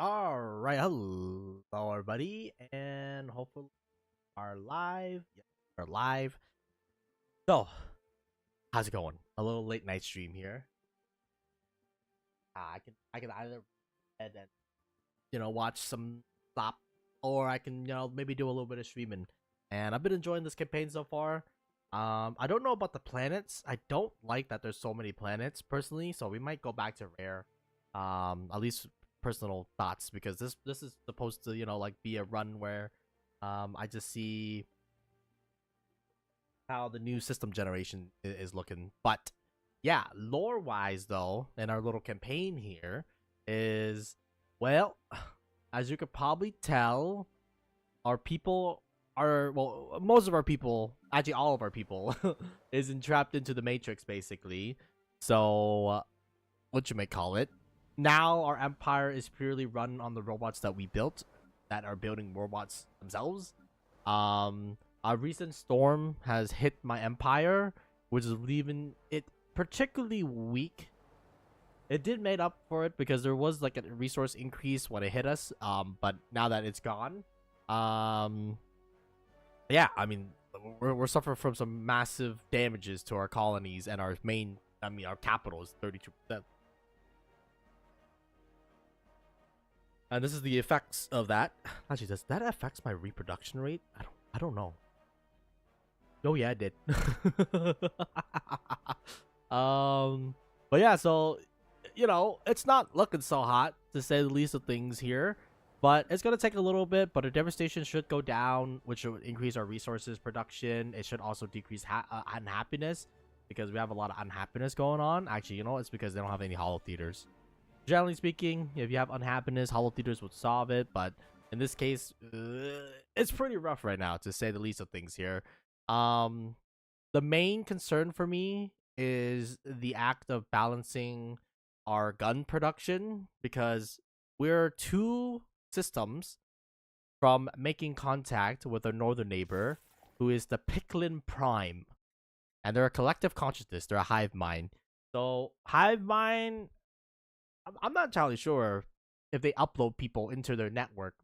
All right, hello, everybody, and hopefully are live. Yep, we're live. So, how's it going? A little late night stream here. I can either head and watch some stop, or I can maybe do a little bit of streaming. And I've been enjoying this campaign so far. I don't know about the planets. I don't like that there's so many planets personally, so we might go back to rare. At least personal thoughts, because this is supposed to like be a run where I just see how the new system generation is looking. But yeah, lore wise though, in our little campaign here is, well, as you could probably tell, our people are, well, most of our people, actually all of our people, is entrapped into the matrix basically. So what you may call it, now our empire is purely run on the robots that we built, that are building robots themselves. A recent storm has hit my empire, which is leaving it particularly weak. It did make up for it because there was like a resource increase when it hit us. But now that it's gone, yeah, I mean, we're suffering from some massive damages to our colonies, and our main, our capital is 32%. And this is the effects of that. Actually, does that affect my reproduction rate? I don't know. Oh yeah, it did. But yeah, so it's not looking so hot, to say the least of things here. But it's gonna take a little bit, but our devastation should go down, which should increase our resources production. It should also decrease unhappiness, because we have a lot of unhappiness going on. Actually, it's because they don't have any hollow theaters. Generally speaking, if you have unhappiness, hollow theaters would solve it. But in this case, it's pretty rough right now, to say the least of things here. The main concern for me is the act of balancing our gun production, because we're two systems from making contact with our northern neighbor, who is the Picklin Prime. And they're a collective consciousness. They're a hive mind. So hive mind, I'm not entirely sure if they upload people into their network,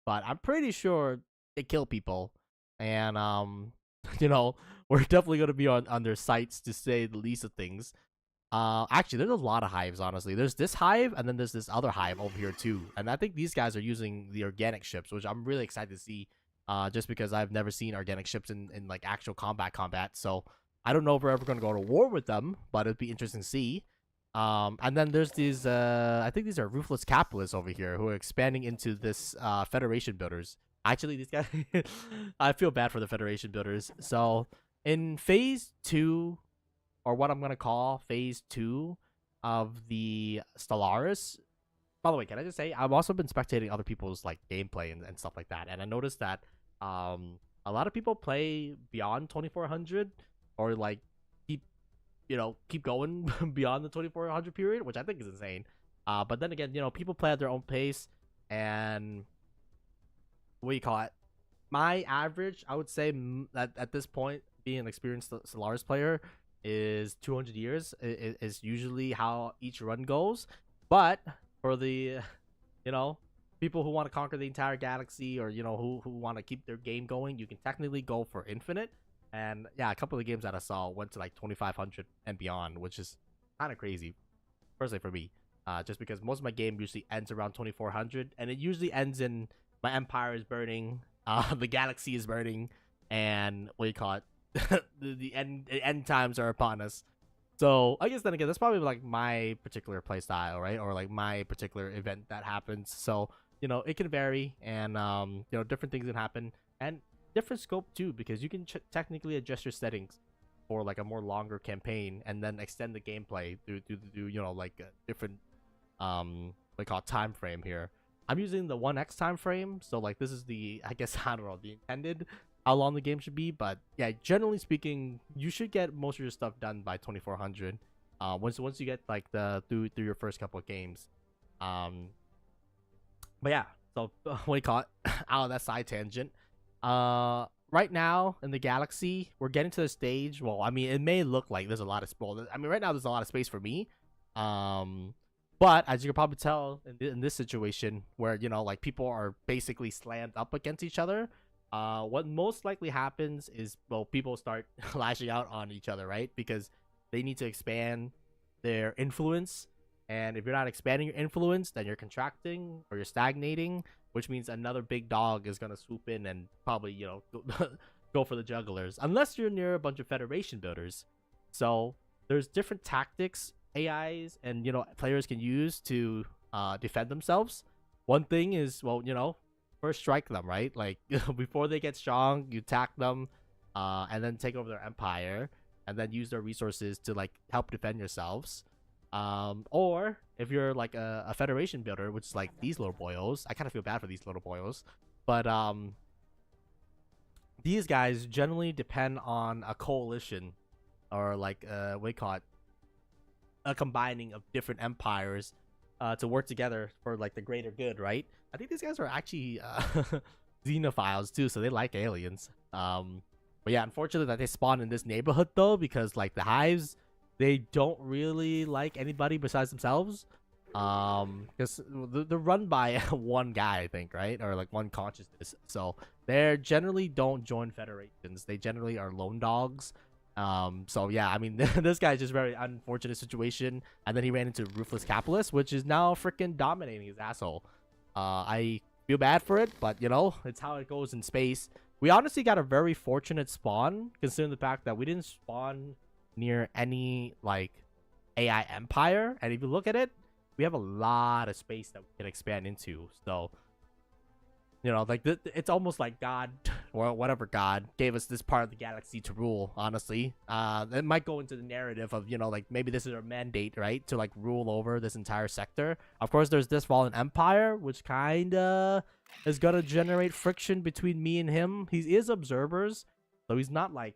but I'm pretty sure they kill people. And we're definitely gonna be on their sites, to say the least of things. Actually, there's a lot of hives, honestly. There's this hive, and then there's this other hive over here too. And I think these guys are using the organic ships, which I'm really excited to see. Just because I've never seen organic ships in like actual combat. So I don't know if we're ever gonna go to war with them, but it'd be interesting to see. And then there's these, I think these are ruthless capitalists over here, who are expanding into this Federation builders. Actually, these guys, I feel bad for the Federation builders. So in phase 2, or what I'm gonna call phase 2 of the Stellaris. By the way, can I just say, I've also been spectating other people's like gameplay and stuff like that, and I noticed that a lot of people play beyond 2400, or like keep going beyond the 2400 period, which I think is insane. But then again, people play at their own pace, and what do you call it? My average, I would say, at this point, being an experienced Stellaris player, is 200 years is usually how each run goes. But for the people who want to conquer the entire galaxy, or who want to keep their game going, you can technically go for infinite. And yeah, a couple of the games that I saw went to like 2500 and beyond, which is kind of crazy, personally for me. Just because most of my game usually ends around 2400, and it usually ends in my empire is burning, the galaxy is burning, and what do you call it? the end times are upon us. So I guess then again, that's probably like my particular play style, right? Or like my particular event that happens. So it can vary, and different things can happen, and different scope too, because you can technically adjust your settings for like a more longer campaign, and then extend the gameplay through like a different we call it time frame here. I'm using the 1x time frame, so like this is the, I guess, I don't know, the intended how long the game should be. But yeah, generally speaking, you should get most of your stuff done by 2400. Once you get like through your first couple of games. But yeah, so what do you call it? Out of that side tangent. Right now in the galaxy, we're getting to the stage. Well, I mean, it may look like there's a lot of space. I mean, right now there's a lot of space for me. But as you can probably tell in this situation where, like people are basically slammed up against each other, what most likely happens is, well, people start lashing out on each other, right? Because they need to expand their influence. And if you're not expanding your influence, then you're contracting or you're stagnating, which means another big dog is going to swoop in and probably, go for the jugglers, unless you're near a bunch of Federation builders. So there's different tactics AIs and players can use to defend themselves. One thing is, well, first strike them, right? Like before they get strong, you attack them, and then take over their empire, and then use their resources to like help defend yourselves. Or if you're like a Federation builder, which is like these little boyos, I kind of feel bad for these little boyos, but these guys generally depend on a coalition or like what do you call it, a combining of different empires to work together for like the greater good, right? I think these guys are actually xenophiles too, so they like aliens. But yeah, unfortunately that they spawn in this neighborhood though, because like the hives, they don't really like anybody besides themselves. Because they're run by one guy, I think, right? Or like one consciousness. So they generally don't join federations. They generally are lone dogs. So yeah, I mean, this guy's just very unfortunate situation, and then he ran into Ruthless Capitalist, which is now freaking dominating his asshole. I feel bad for it, but it's how it goes in space. We honestly got a very fortunate spawn, considering the fact that we didn't spawn near any like AI empire, and if you look at it, we have a lot of space that we can expand into. So like it's almost like God or whatever God gave us this part of the galaxy to rule. Honestly, it might go into the narrative of like maybe this is our mandate, right, to like rule over this entire sector. Of course, there's this fallen empire, which kinda is gonna generate friction between me and him. He is observers, so he's not like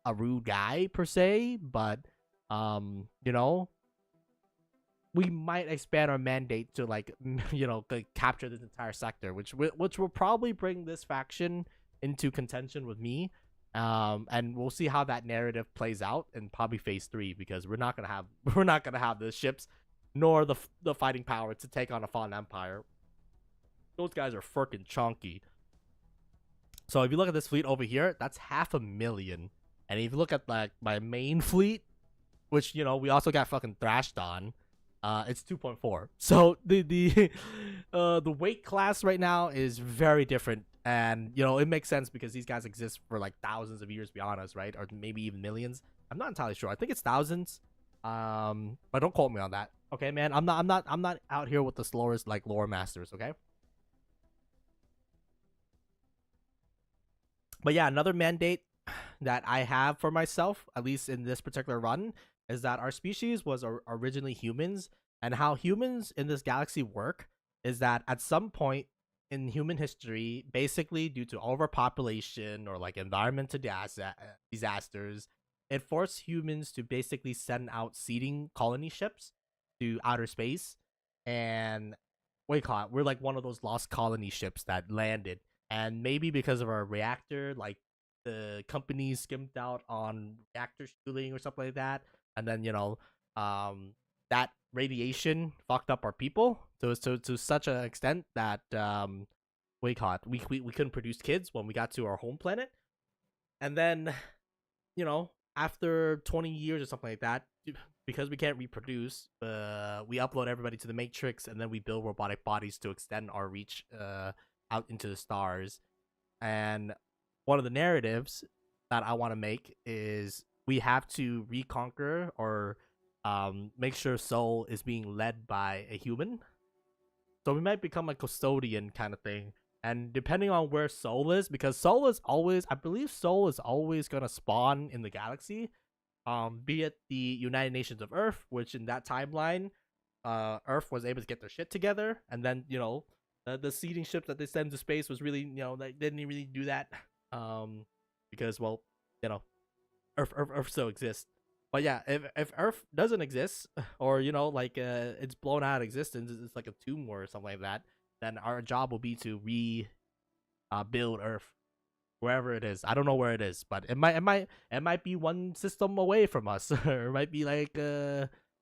a rude guy per se, but we might expand our mandate to like capture this entire sector, which will probably bring this faction into contention with me, and we'll see how that narrative plays out in probably phase 3, because we're not gonna have the ships nor the fighting power to take on a fallen empire. Those guys are freaking chunky. So if you look at this fleet over here, that's 500,000, and if you look at like my main fleet, which we also got fucking thrashed on, it's 2.4. So the weight class right now is very different, and it makes sense because these guys exist for like thousands of years, to be honest, right? Or maybe even millions. I'm not entirely sure. I think it's thousands. But don't quote me on that. Okay, man. I'm not out here with the slowest like lore masters, okay? But yeah, another mandate that I have for myself, at least in this particular run, is that our species was originally humans, and how humans in this galaxy work is that at some point in human history, basically due to overpopulation or like environmental disasters, it forced humans to basically send out seeding colony ships to outer space. And what do you call it? We're like one of those lost colony ships that landed, and maybe because of our reactor, like the company skimped out on reactor shielding or something like that, and then that radiation fucked up our people to such an extent that what do you call it? We couldn't produce kids when we got to our home planet, and then after 20 years or something like that, because we can't reproduce, we upload everybody to the Matrix, and then we build robotic bodies to extend our reach out into the stars. And one of the narratives that I want to make is we have to reconquer or make sure Soul is being led by a human. So we might become a custodian kind of thing. And depending on where Soul is, because Soul is always, I believe Soul is always going to spawn in the galaxy, be it the United Nations of Earth, which in that timeline, Earth was able to get their shit together. And then, the seeding ships that they send to space was really, they didn't really do that. Because, well, Earth still exists. But yeah, if Earth doesn't exist, or it's blown out of existence, it's like a tomb or something like that, then our job will be to build Earth wherever it is. I don't know where it is, but it might be one system away from us, or it might be like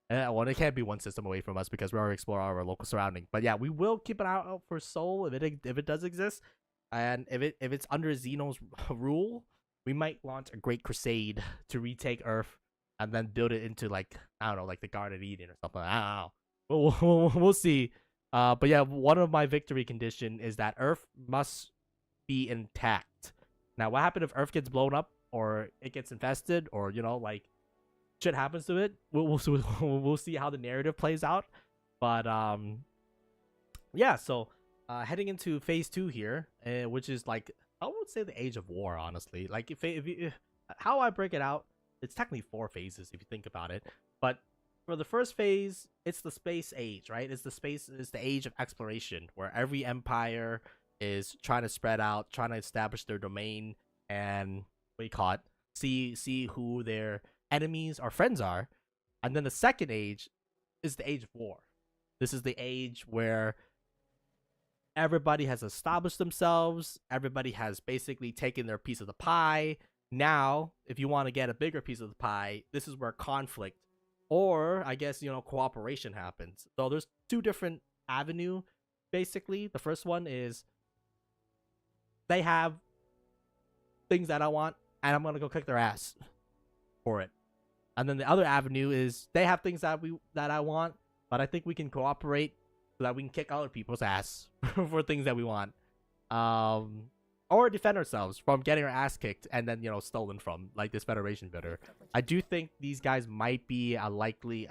Well, it can't be one system away from us because we already explore our local surrounding. But yeah, we will keep an eye out for Sol if it does exist, and if it's under Xeno's rule, we might launch a great crusade to retake Earth and then build it into like I don't know, like the Garden of Eden or something. I don't know. We'll see. But yeah, one of my victory condition is that Earth must be intact. Now, what happens if Earth gets blown up or it gets infested or like shit happens to it? We'll see how the narrative plays out. But yeah. So heading into phase 2 here, which is like I would say the age of war. Honestly, like if how I break it out, it's technically 4 phases if you think about it. But for the first phase, it's the space age, right? It's the age of exploration where every empire is trying to spread out, trying to establish their domain, and what you call it, see who their enemies or friends are. And then the second age is the age of war. This is the age where everybody has established themselves, everybody has basically taken their piece of the pie. Now, if you want to get a bigger piece of the pie, this is where conflict or I guess cooperation happens. So there's 2 different avenue basically. The first one is they have things that I want and I'm gonna go kick their ass for it. And then the other avenue is they have things that I want, but I think we can cooperate so that we can kick other people's ass for things that we want. Or defend ourselves from getting our ass kicked and then stolen from, like this Federation bidder. I do think these guys might be a likely.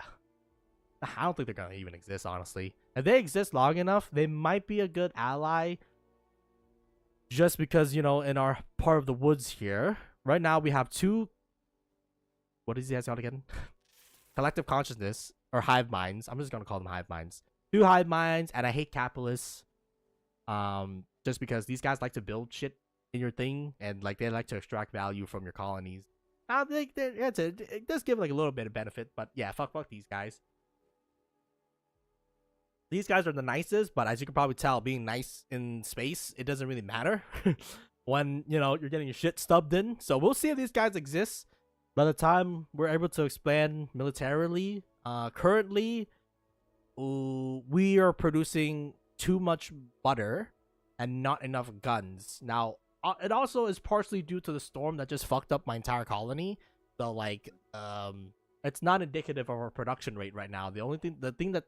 I don't think they're gonna even exist, honestly. If they exist long enough, they might be a good ally. Just because in our part of the woods here, right now we have 2. What is he guys called again? Collective consciousness or hive minds. I'm just gonna call them hive minds. 2 hive minds, and I hate capitalists. Just because these guys like to build shit in your thing and like they like to extract value from your colonies. I think it does give like a little bit of benefit, but yeah, fuck these guys. These guys are the nicest, but as you can probably tell, being nice in space, it doesn't really matter when you're getting your shit stubbed in. So we'll see if these guys exist by the time we're able to expand militarily. Currently, we are producing too much butter and not enough guns. Now, it also is partially due to the storm that just fucked up my entire colony. So, like, it's not indicative of our production rate right now. The thing that,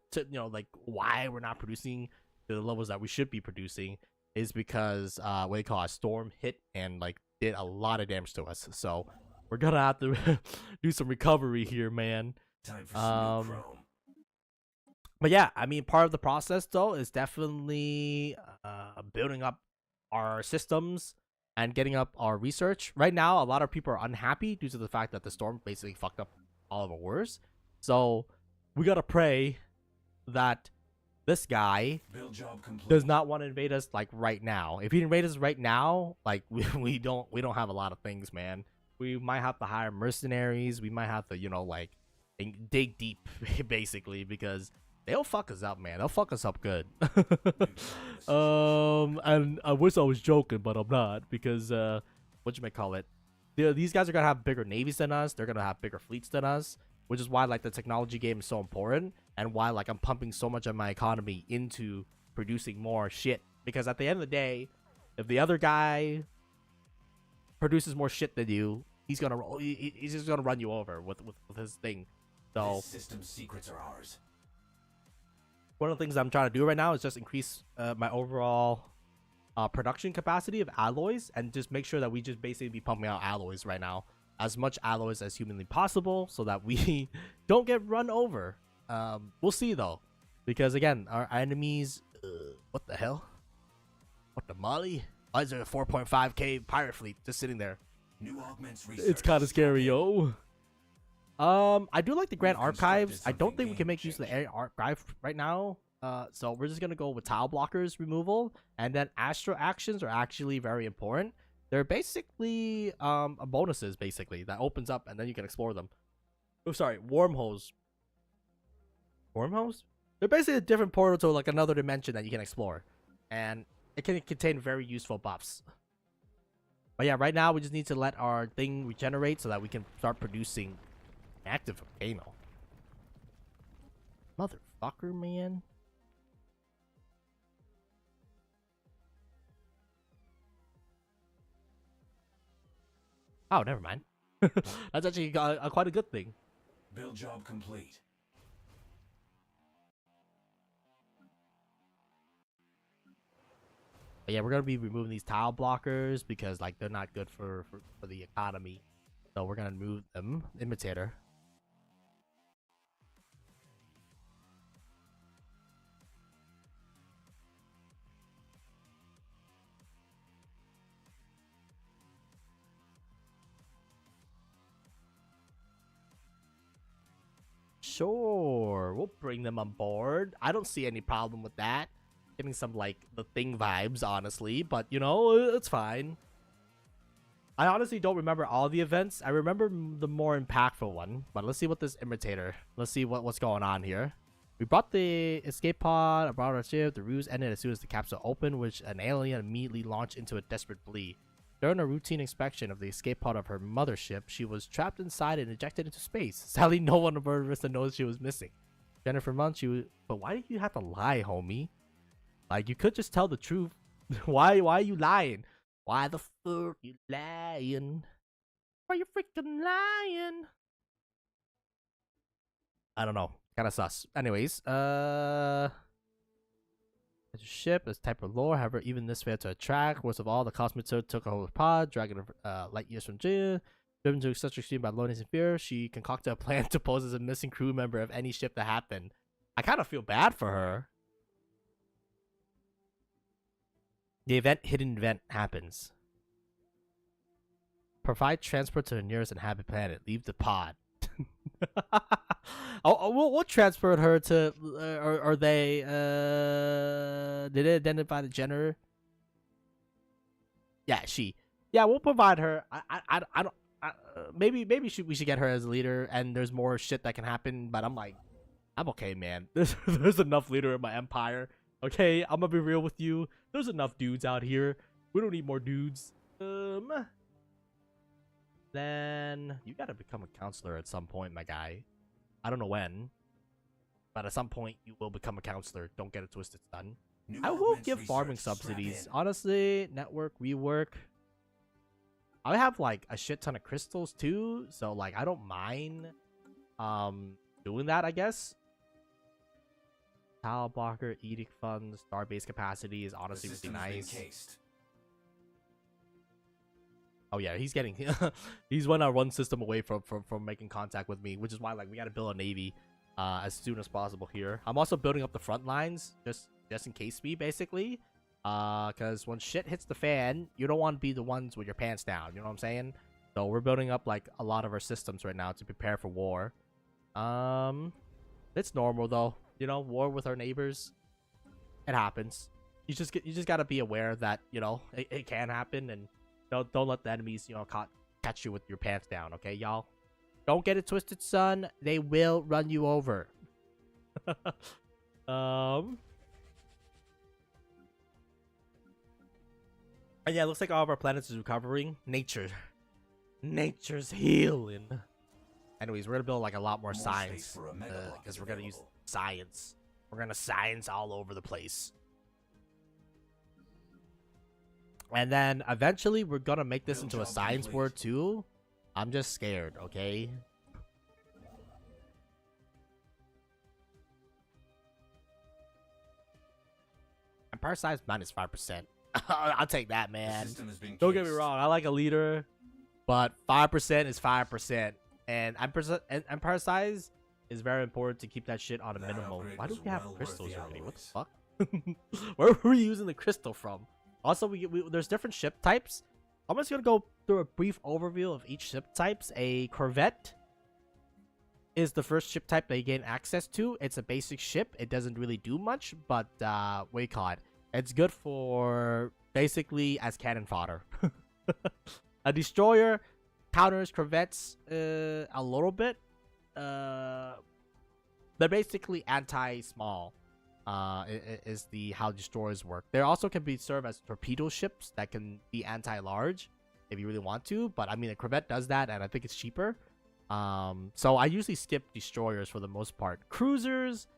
like, why we're not producing to the levels that we should be producing is because, what do you call it, a storm hit and, like, did a lot of damage to us. So, we're gonna have to do some recovery here, man. Time for some new chrome. But yeah, I mean, part of the process though is definitely building up our systems and getting up our research. Right now, a lot of people are unhappy due to the fact that the storm basically fucked up all of our wars. So we gotta pray that this guy does not want to invade us like right now. If he invades us right now, like we don't have a lot of things, man. We might have to hire mercenaries. We might have to like dig deep basically because they'll fuck us up, man. They'll fuck us up good. And I wish I was joking, but I'm not because what you may call it. These guys are gonna have bigger navies than us. They're gonna have bigger fleets than us, which is why like the technology game is so important and why like I'm pumping so much of my economy into producing more shit. Because at the end of the day, if the other guy produces more shit than you, he's just gonna run you over with his thing. So this system's secrets are ours. One of the things I'm trying to do right now is just increase my overall production capacity of alloys and just make sure that we just basically be pumping out alloys right now, as much alloys as humanly possible, so that we don't get run over. We'll see though, because again, our enemies. What the hell? What the molly? Why is there a 4.5k pirate fleet just sitting there? New augments it's kind of scary, yo. I do like the Grand Archives. I don't think we can make use of the Air Archive right now. So we're just gonna go with tile blockers removal, and then astro actions are actually very important. They're basically bonuses basically that opens up and then you can explore them. Oh, sorry, wormholes. Wormholes? They're basically a different portal to like another dimension that you can explore, and it can contain very useful buffs. But yeah, right now we just need to let our thing regenerate so that we can start producing active volcano. Motherfucker, man. Oh, never mind. That's actually quite a good thing. Build job complete. But yeah, we're gonna be removing these tile blockers because like they're not good for the economy. So we're gonna remove them. Imitator. Sure, we'll bring them on board. I don't see any problem with that. Getting some like the Thing vibes, honestly, but you know, it's fine. I honestly don't remember all the events. I remember the more impactful one, but let's see what this imitator. Let's see what's going on here. We brought the escape pod, I brought our ship. The ruse ended as soon as the capsule opened, which an alien immediately launched into a desperate plea. During a routine inspection of the escape pod of her mothership, she was trapped inside and ejected into space. Sadly, no one of her Arista knows she was missing. Jennifer Munch, but why do you have to lie, homie? Like, you could just tell the truth. Why are you lying? Why the fuck you lying? Why you freaking lying? I don't know. Kind of sus. Anyways, it's a ship, it's type of lore, however, even this failed to attract. Worst of all, the Cosmeter took a whole pod, dragging light years from Jin. Driven to such extreme by loneliness and fear, she concocted a plan to pose as a missing crew member of any ship that happened. I kind of feel bad for her. The hidden event happens. Provide transport to the nearest inhabited planet. Leave the pod. We'll transport her to. Are they? Did it identify the gender? Yeah, she. Yeah, we'll provide her. I don't. Maybe we should get her as a leader. And there's more shit that can happen. But I'm like, I'm okay, man. There's enough leader in my empire. Okay, I'm gonna be real with you. There's enough dudes out here. We don't need more dudes. Then you gotta become a counselor at some point, my guy. I don't know when, but at some point you will become a counselor. Don't get it twisted, son. I will give farming subsidies. Honestly, network rework. I have like a shit ton of crystals too, so like I don't mind doing that, I guess. Tile blocker, edict funds, starbase capacity is honestly really nice. Oh yeah, he's getting he's one system away from making contact with me, which is why like we gotta build a navy as soon as possible here. I'm also building up the front lines just in case me, basically. Because when shit hits the fan, you don't want to be the ones with your pants down, you know what I'm saying? So we're building up like a lot of our systems right now to prepare for war. It's normal though, you know, war with our neighbors. It happens. You just gotta be aware that, you know, it can happen, and don't let the enemies, you know, catch you with your pants down, okay, y'all? Don't get it twisted, son. They will run you over. And yeah, it looks like all of our planets is recovering. Nature's healing. Anyways, we're gonna build like a lot more science because we're gonna use science. We're gonna science all over the place. And then eventually we're gonna make this into a science word too. I'm just scared, okay? Empire size minus 5%. I'll take that, man. Don't get me wrong, I like a leader, but 5% is 5%. And empire size is very important to keep that shit on a minimum. Why do we have crystals already? What the fuck? Where were we using the crystal from? Also, there's different ship types. I'm just gonna go through a brief overview of each ship types. A corvette is the first ship type that you gain access to. It's a basic ship. It doesn't really do much, but what do you call it? It's good for basically as cannon fodder. A destroyer counters corvettes a little bit. They're basically anti-small. Is how destroyers work. They also can be served as torpedo ships that can be anti-large if you really want to, but I mean a corvette does that, and I think it's cheaper. So I usually skip destroyers for the most part. Cruisers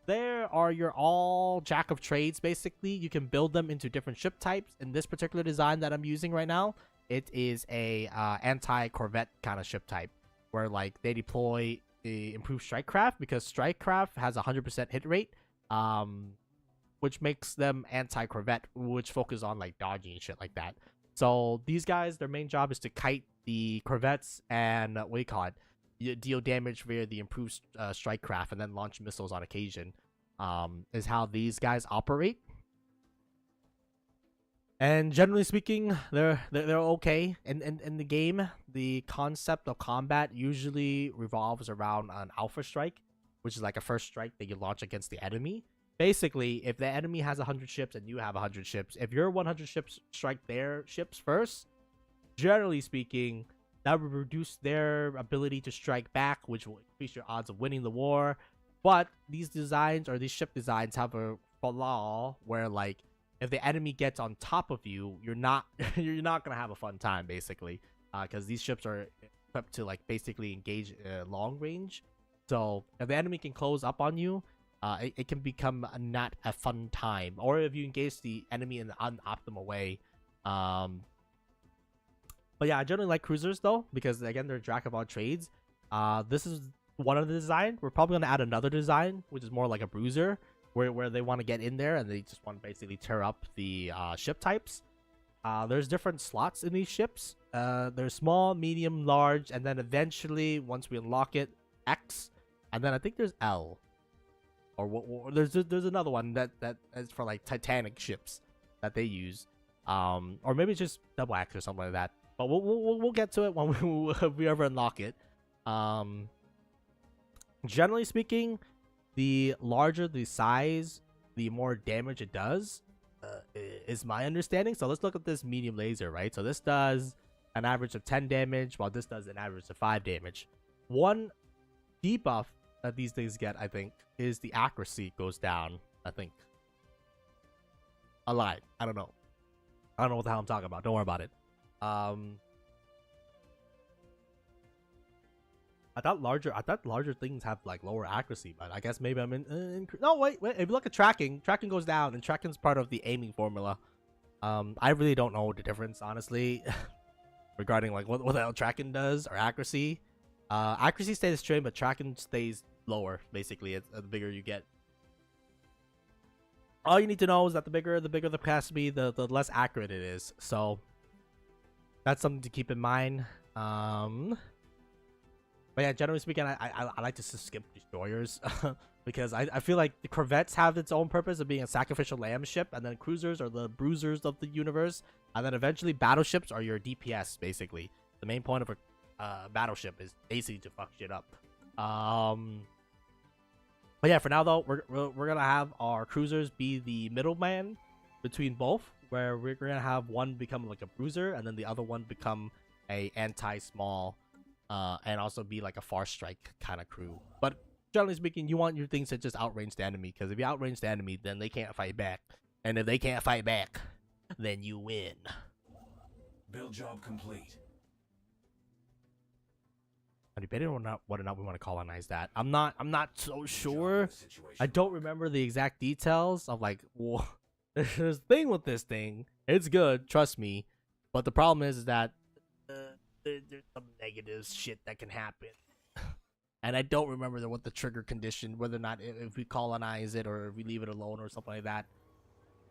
there are your all jack of trades. Basically, you can build them into different ship types. In this particular design that I'm using right now, it is a anti-corvette kind of ship type, where like they deploy the improved strike craft, because strike craft has 100% hit rate, which makes them anti-corvette, which focus on like dodging and shit like that. So these guys, their main job is to kite the corvettes and what do you call it? You deal damage via the improved strike craft and then launch missiles on occasion. Is how these guys operate. And generally speaking, they're okay in the game. The concept of combat usually revolves around an alpha strike, which is like a first strike that you launch against the enemy. Basically, if the enemy has 100 ships and you have 100 ships, if your 100 ships strike their ships first, generally speaking, that will reduce their ability to strike back, which will increase your odds of winning the war. But these designs, or these ship designs, have a flaw where, like, if the enemy gets on top of you, you're not gonna have a fun time, basically, because these ships are equipped to like basically engage long range. So if the enemy can close up on you, it can become not a fun time. Or if you engage the enemy in an unoptimal way. But yeah, I generally like cruisers though, because again, they're jack of all trades. This is one of the design. We're probably gonna add another design, which is more like a bruiser, where they want to get in there and they just want to basically tear up the ship types. There's different slots in these ships. There's small, medium, large, and then eventually, once we unlock it, X, and then I think there's L. Or there's another one that is for like Titanic ships that they use, or maybe it's just double X or something like that. But we'll get to it when we ever unlock it. Generally speaking, the larger the size, the more damage it does, is my understanding. So let's look at this medium laser, right? So this does an average of 10 damage, while this does an average of 5 damage. One debuff that these things get, I think, is the accuracy goes down. I think. I lied. I don't know. I don't know what the hell I'm talking about. Don't worry about it. I thought larger things have like lower accuracy, but I guess maybe I'm in no, wait. If you look at tracking goes down, and tracking's part of the aiming formula. I really don't know the difference, honestly, regarding like what the hell tracking does or accuracy. Accuracy stays the same, but tracking stays lower. Basically, it's the bigger you get. All you need to know is that the bigger the capacity, the less accurate it is. So that's something to keep in mind. But yeah, generally speaking, I like to skip destroyers because I feel like the corvettes have its own purpose of being a sacrificial lamb ship, and then cruisers are the bruisers of the universe, and then eventually battleships are your DPS. Basically, the main point of a battleship is basically to fuck shit up. But yeah, for now though, we're gonna have our cruisers be the middleman between both, where we're gonna have one become like a bruiser, and then the other one become a anti-small. And also be like a far strike kind of crew. But generally speaking, you want your things to just outrange the enemy, because if you outrange the enemy, then they can't fight back. And if they can't fight back, then you win. Build job complete. I'm debating whether or not we want to colonize that. I'm not so sure. I don't remember the exact details of like, well, there's a thing with this thing. It's good, trust me. But the problem is that there's some negative shit that can happen, and I don't remember what the trigger condition, whether or not if we colonize it or if we leave it alone or something like that.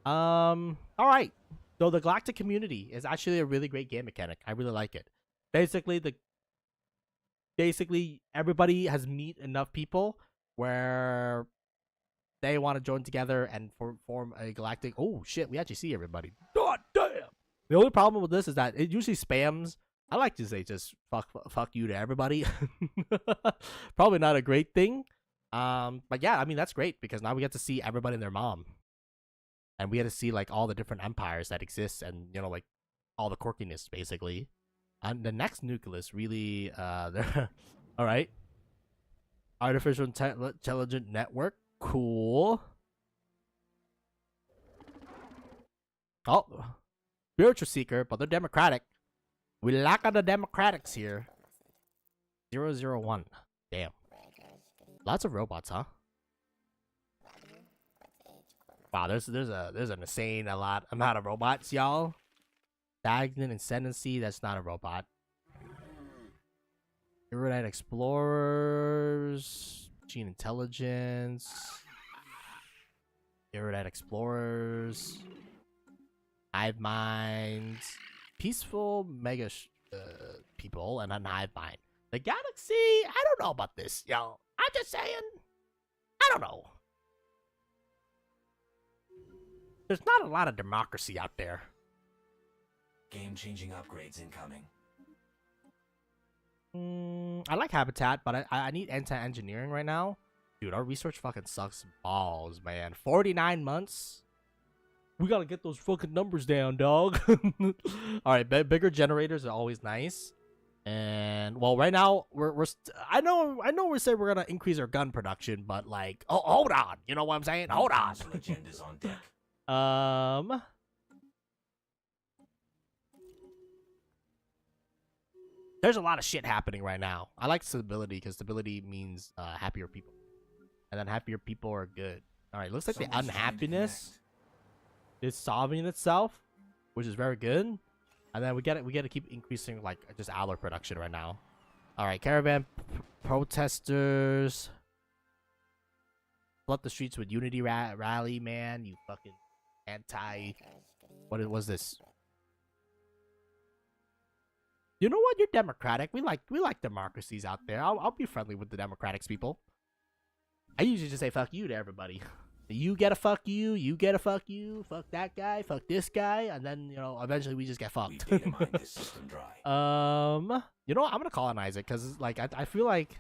All right. So the Galactic Community is actually a really great game mechanic. I really like it. Basically, everybody has met enough people where they want to join together and form a galactic. Oh shit, we actually see everybody. God damn. The only problem with this is that it usually spams. I like to say just fuck you to everybody. Probably not a great thing. But yeah, I mean, that's great because now we get to see everybody and their mom. And we get to see like all the different empires that exist, and you know, like all the quirkiness basically. And the next nucleus really all right. Artificial intelligent network. Cool. Oh, spiritual seeker, but they're democratic. We lack of the democratics here. 001. Damn. Lots of robots, huh? Wow, there's an insane amount of robots, y'all. Stagnant Ascendancy, that's not a robot. Erudite Explorers, Machine Intelligence, Erudite Explorers, Hive Minds, Peaceful Mega People, and then Hive Mind. The Galaxy, I don't know about this, yo. I'm just saying, I don't know. There's not a lot of democracy out there. Game-changing upgrades incoming. I like Habitat, but I need anti-engineering right now. Dude, our research fucking sucks balls, man. 49 months? We gotta get those fucking numbers down, dog. Alright, bigger generators are always nice. And, well, right now, I know we said we're gonna increase our gun production, but, like, oh, hold on. You know what I'm saying? Hold on. Agendas on deck. There's a lot of shit happening right now. I like stability because stability means happier people, and then happier people are good. All right, looks like the unhappiness is solving itself, which is very good. And then we gotta keep increasing like just our production right now. All right, caravan protesters flood the streets with unity rally, man. You fucking anti. What was this? You know what? You're democratic. We like democracies out there. I'll be friendly with the democratics people. I usually just say fuck you to everybody. You get a fuck you. You get a fuck you. Fuck that guy. Fuck this guy. And then eventually we just get fucked. We data mine this system dry. You know what? I'm gonna colonize it because like I feel like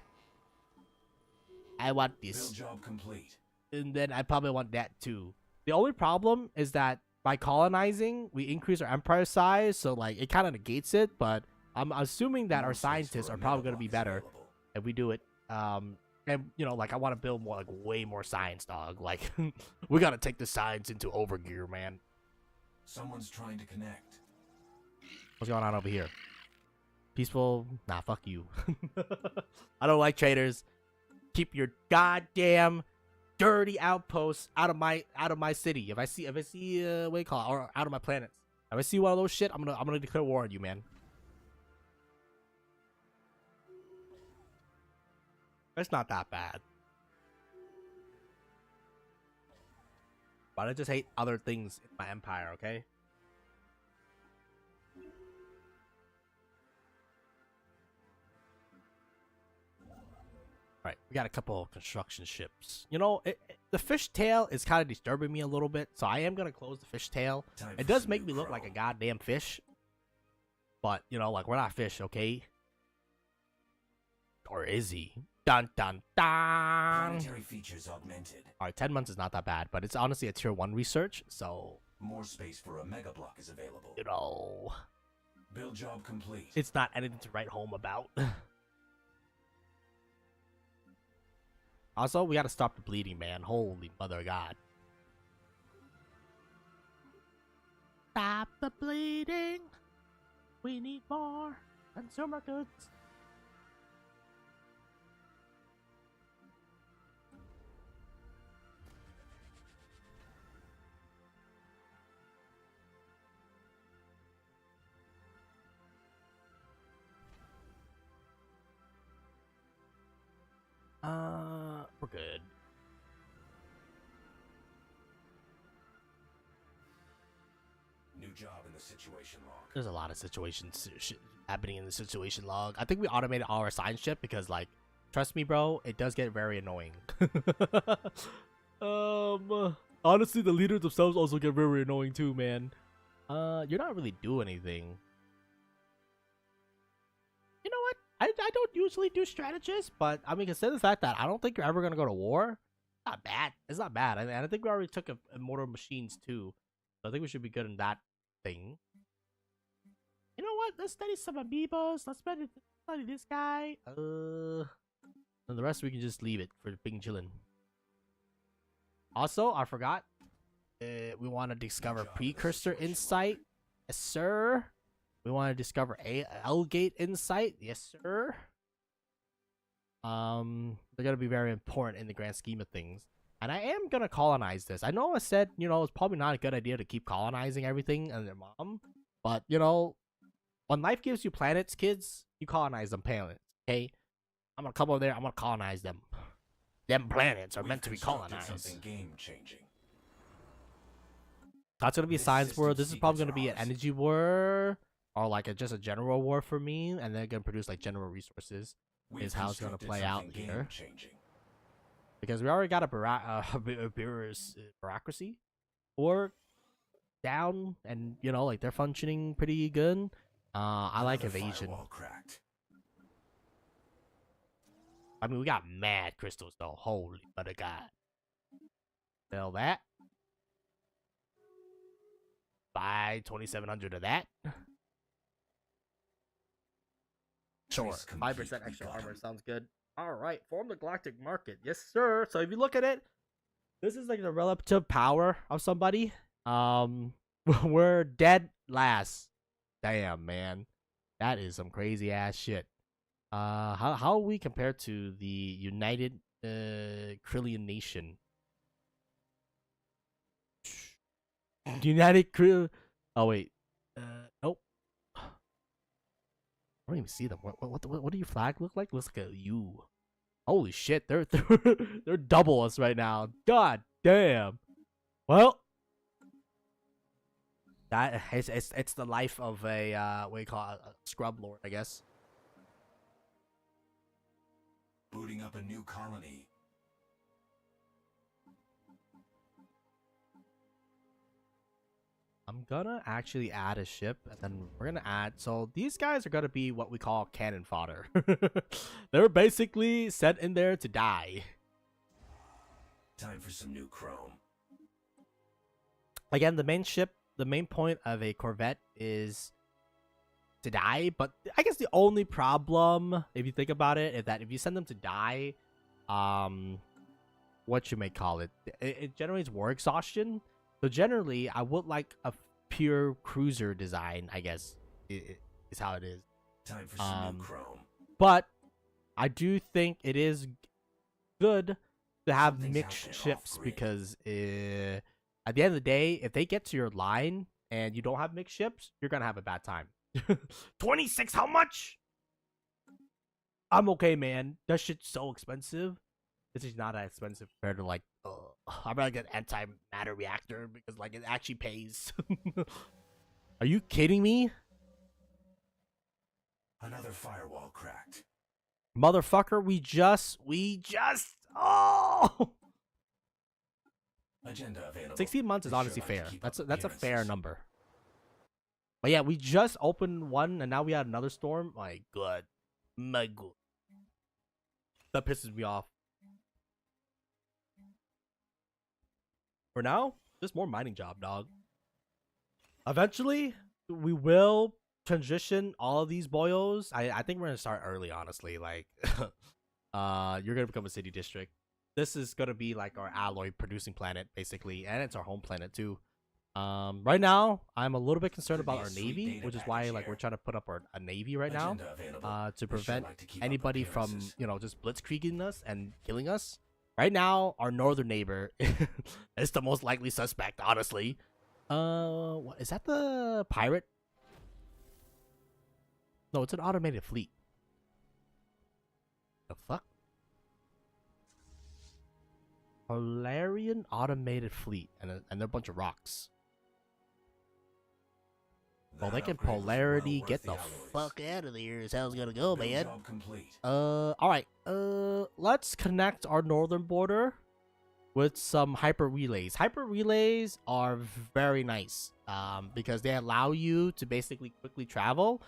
I want this. Build job complete. And then I probably want that too. The only problem is that by colonizing, we increase our empire size, so like it kind of negates it. But I'm assuming that our scientists are probably gonna be better if we do it. And like I want to build more, like way more science, dog. Like we gotta take the science into overgear, man. Someone's trying to connect. What's going on over here? Peaceful? Nah, fuck you. I don't like traitors. Keep your goddamn dirty outposts out of my city. If I see what do you call it, or out of my planets. If I see one of those shit, I'm gonna declare war on you, man. It's not that bad. But I just hate other things in my empire, okay? Right, we got a couple of construction ships. The fishtail is kind of disturbing me a little bit, so I am gonna close the fishtail. It does make me look like a goddamn fish, but like we're not fish, okay? Or is he? Dun dun dun. Planetary features augmented. All right, 10 months is not that bad, but it's honestly a tier 1 research, so more space for a mega block is available. Build job complete. It's not anything to write home about. Also, we gotta stop the bleeding, man. Holy mother of God. Stop the bleeding. We need more consumer goods. We're good. New job in the situation log. There's a lot of situations happening in the situation log. I think we automated all our science ship because, like, trust me, bro, it does get very annoying. Honestly, the leaders themselves also get very annoying too, man. You're not really doing anything. You know what? I don't usually do strategists, but I mean, consider the fact that I don't think you're ever gonna go to war. Not bad. It's not bad. I mean, I think we already took a mortar machines too, so I think we should be good in that thing. You know what? Let's study some amoebas. Let's study this guy. And the rest we can just leave it for being chillin'. Also, I forgot. We want to discover precursor insight. Yes, sir. We want to discover L-gate insight. Yes, sir. They're gonna be very important in the grand scheme of things. And I am gonna colonize this. I know I said, it's probably not a good idea to keep colonizing everything and their mom, but when life gives you planets, kids, you colonize them planets. Okay, I'm gonna come over there. I'm gonna colonize them. Them planets are meant to be colonized. Something game-changing. That's gonna be a This science war. system's This is probably secrets gonna be are an ours. energy war or like just a general war for me, and they're gonna produce like general resources. Is how it's gonna play out here. Game-changing. Because we already got a bureaucracy or down, and like they're functioning pretty good. I like Another evasion. firewall cracked. I mean, we got mad crystals though. Holy mother god! Sell that. Buy 2,700 of that. Sure, 5% extra armor sounds good. All right, form the galactic market. Yes, sir. So if you look at it, this is like the relative power of somebody. We're dead last. Damn, man, that is some crazy ass shit. How we compare to the United Krillian Nation? United Krill. Oh wait. Nope. I don't even see them. What do your flag look like? Looks like a U. Holy shit, they're double us right now. God damn. Well, that it's the life of a what do you call it? A scrub lord, I guess. Booting up a new colony. I'm gonna actually add a ship, and then we're gonna add. So these guys are gonna be what we call cannon fodder. They're basically sent in there to die. Time for some new chrome. Again, the main point of a Corvette is to die. But I guess the only problem, if you think about it, is that if you send them to die, what you may call it, it generates war exhaustion. So generally, I would like a pure cruiser design, I guess, is how it is. Time for some new chrome. But I do think it is good to have Something's mixed happening ships off-grid. because at the end of the day, if they get to your line and you don't have mixed ships, you're going to have a bad time. 26, how much? I'm okay, man. That shit's so expensive. This is not that expensive compared to like, I'm gonna get antimatter reactor because like it actually pays. Are you kidding me? Another firewall cracked. Motherfucker, we just oh Agenda available. 16 months is We'd sure honestly like to fair. keep That's up a fair appearances. number. But yeah, we just opened one and now we had another storm. My god. That pisses me off. For now, just more mining job, dog. Eventually, we will transition all of these boyos. I think we're gonna start early, honestly. Like, you're gonna become a city district. This is gonna be like our alloy producing planet, basically, and it's our home planet too. Right now, I'm a little bit concerned about our navy, which is why like we're trying to put up a navy right now, Agenda available. to We'd sure prevent like to keep up anybody from appearances. just blitzkrieging us and killing us. Right now, our northern neighbor is the most likely suspect, honestly. What is that? The pirate? No, it's an automated fleet. The fuck? Polarian automated fleet, and they're a bunch of rocks. Well, they That can upgrade was polarity. well worth Get the alloys. fuck out of there. Is how it's gonna go, Build man. job complete. All right. Let's connect our northern border with some hyper relays. Hyper relays are very nice, because they allow you to basically quickly travel.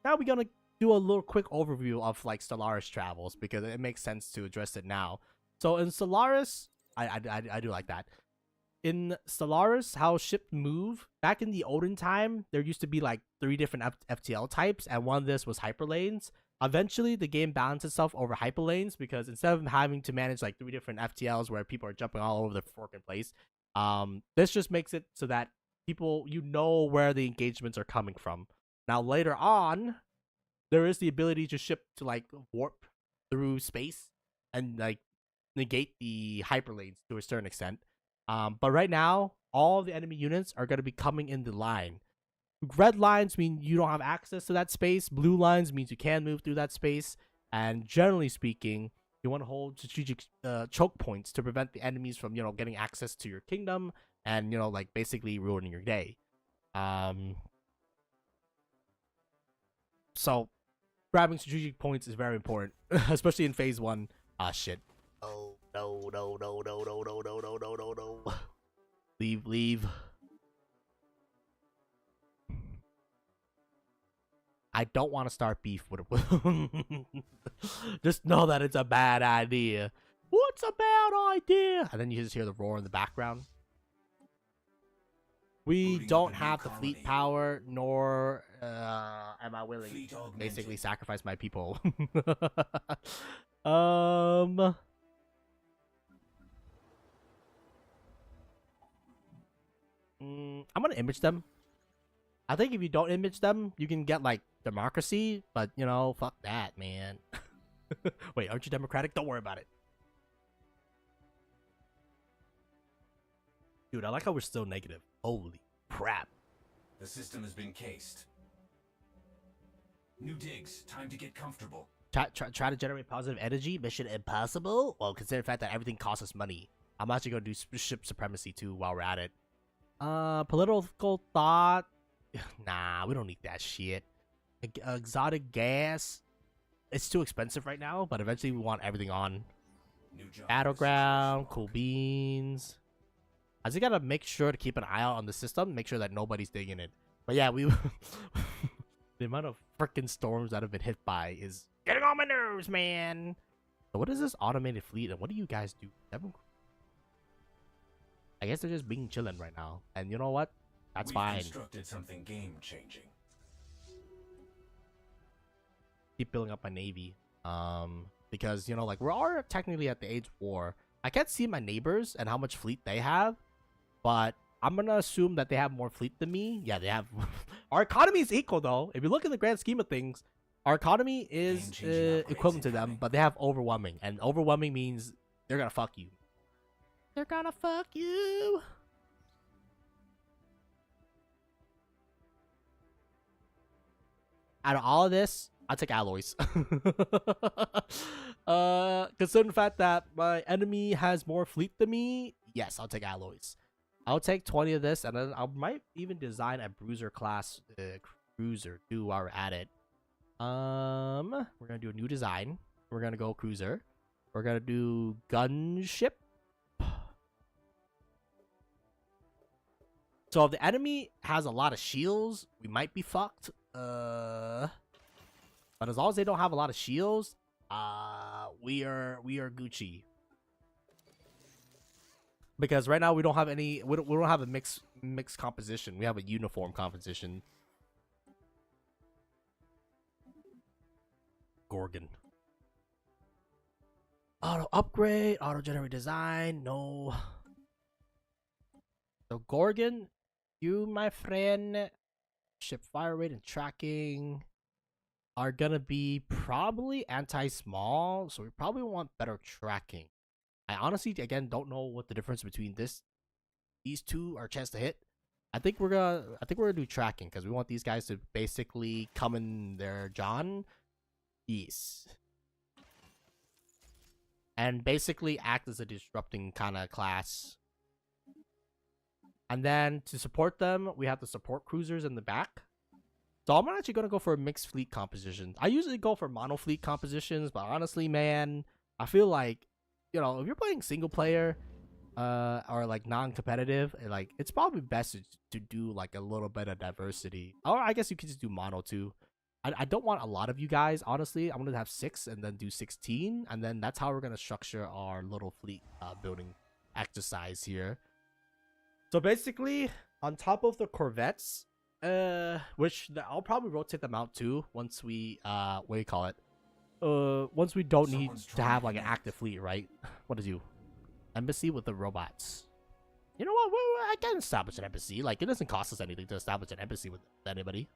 Now we're gonna do a little quick overview of like Stellaris travels because it makes sense to address it now. So in Stellaris, I do like that. In Stellaris, how ships move, back in the olden time, there used to be like 3 different FTL types, and one of this was hyperlanes. Eventually, the game balanced itself over hyperlanes because instead of having to manage like 3 different FTLs where people are jumping all over the fucking place, this just makes it so that people, where the engagements are coming from. Now, later on, there is the ability to ship to like warp through space and like negate the hyperlanes to a certain extent. But right now, all the enemy units are going to be coming in the line. Red lines mean you don't have access to that space. Blue lines means you can move through that space. And generally speaking, you want to hold strategic choke points to prevent the enemies from, getting access to your kingdom and, like basically ruining your day. So grabbing strategic points is very important, especially in phase 1. Ah, shit. Oh, no. Leave. I don't want to start beef with it. Just know that it's a bad idea. What's a bad idea? And then you just hear the roar in the background. We don't have the fleet power, nor am I willing to basically sacrifice my people. I'm gonna image them. I think if you don't image them, you can get like democracy, but fuck that, man. Wait, aren't you democratic? Don't worry about it. Dude, I like how we're still negative. Holy crap. The system has been cased. New digs. Time to get comfortable. Try to generate positive energy. Mission impossible? Well, consider the fact that everything costs us money. I'm actually going to do ship supremacy too while we're at it. Political thought. Nah, we don't need that shit. Exotic gas. It's too expensive right now, but eventually we want everything on. Battleground, cool beans. I just gotta make sure to keep an eye out on the system, make sure that nobody's digging it. But yeah, the amount of freaking storms that have been hit by is getting on my nerves, man. So what is this automated fleet, and what do you guys do? I guess they're just being chilling right now, and you know what? That's fine. We've constructed something game-changing. Keep building up my navy, because like we're all technically at the age of war. I can't see my neighbors and how much fleet they have, but I'm gonna assume that they have more fleet than me. Yeah, they have. Our economy is equal though. If you look in the grand scheme of things, our economy is equivalent to them, but they have overwhelming, and overwhelming means they're gonna fuck you. They're gonna fuck you. Out of all of this, I'll take alloys. Considering the fact that my enemy has more fleet than me, yes, I'll take alloys. I'll take 20 of this, and then I might even design a bruiser class cruiser too while we're at it. We're gonna do a new design. We're gonna go cruiser. We're gonna do gunship. So if the enemy has a lot of shields, we might be fucked. But as long as they don't have a lot of shields, we are Gucci. Because right now we don't have any. We don't have a mixed composition. We have a uniform composition. Gorgon. Auto upgrade. Auto generate design. No. So Gorgon, you, my friend, ship fire rate and tracking are gonna be probably anti-small, so we probably want better tracking. I honestly, again, don't know what the difference between these two are chance to hit. I think we're gonna do tracking because we want these guys to basically come in their John, yes, and basically act as a disrupting kind of class. And then to support them, we have the support cruisers in the back. So I'm actually going to go for a mixed fleet composition. I usually go for mono fleet compositions, but honestly, man, I feel like, if you're playing single player or like non-competitive, like it's probably best to do like a little bit of diversity. Or I guess you could just do mono too. I don't want a lot of you guys, honestly. I'm going to have 6 and then do 16. And then that's how we're going to structure our little fleet building exercise here. So basically, on top of the corvettes, which I'll probably rotate them out too once we what do you call it? Once we don't need to have like an active fleet, right? What is you? Embassy with the robots. You know what? I can establish an embassy. Like, it doesn't cost us anything to establish an embassy with anybody.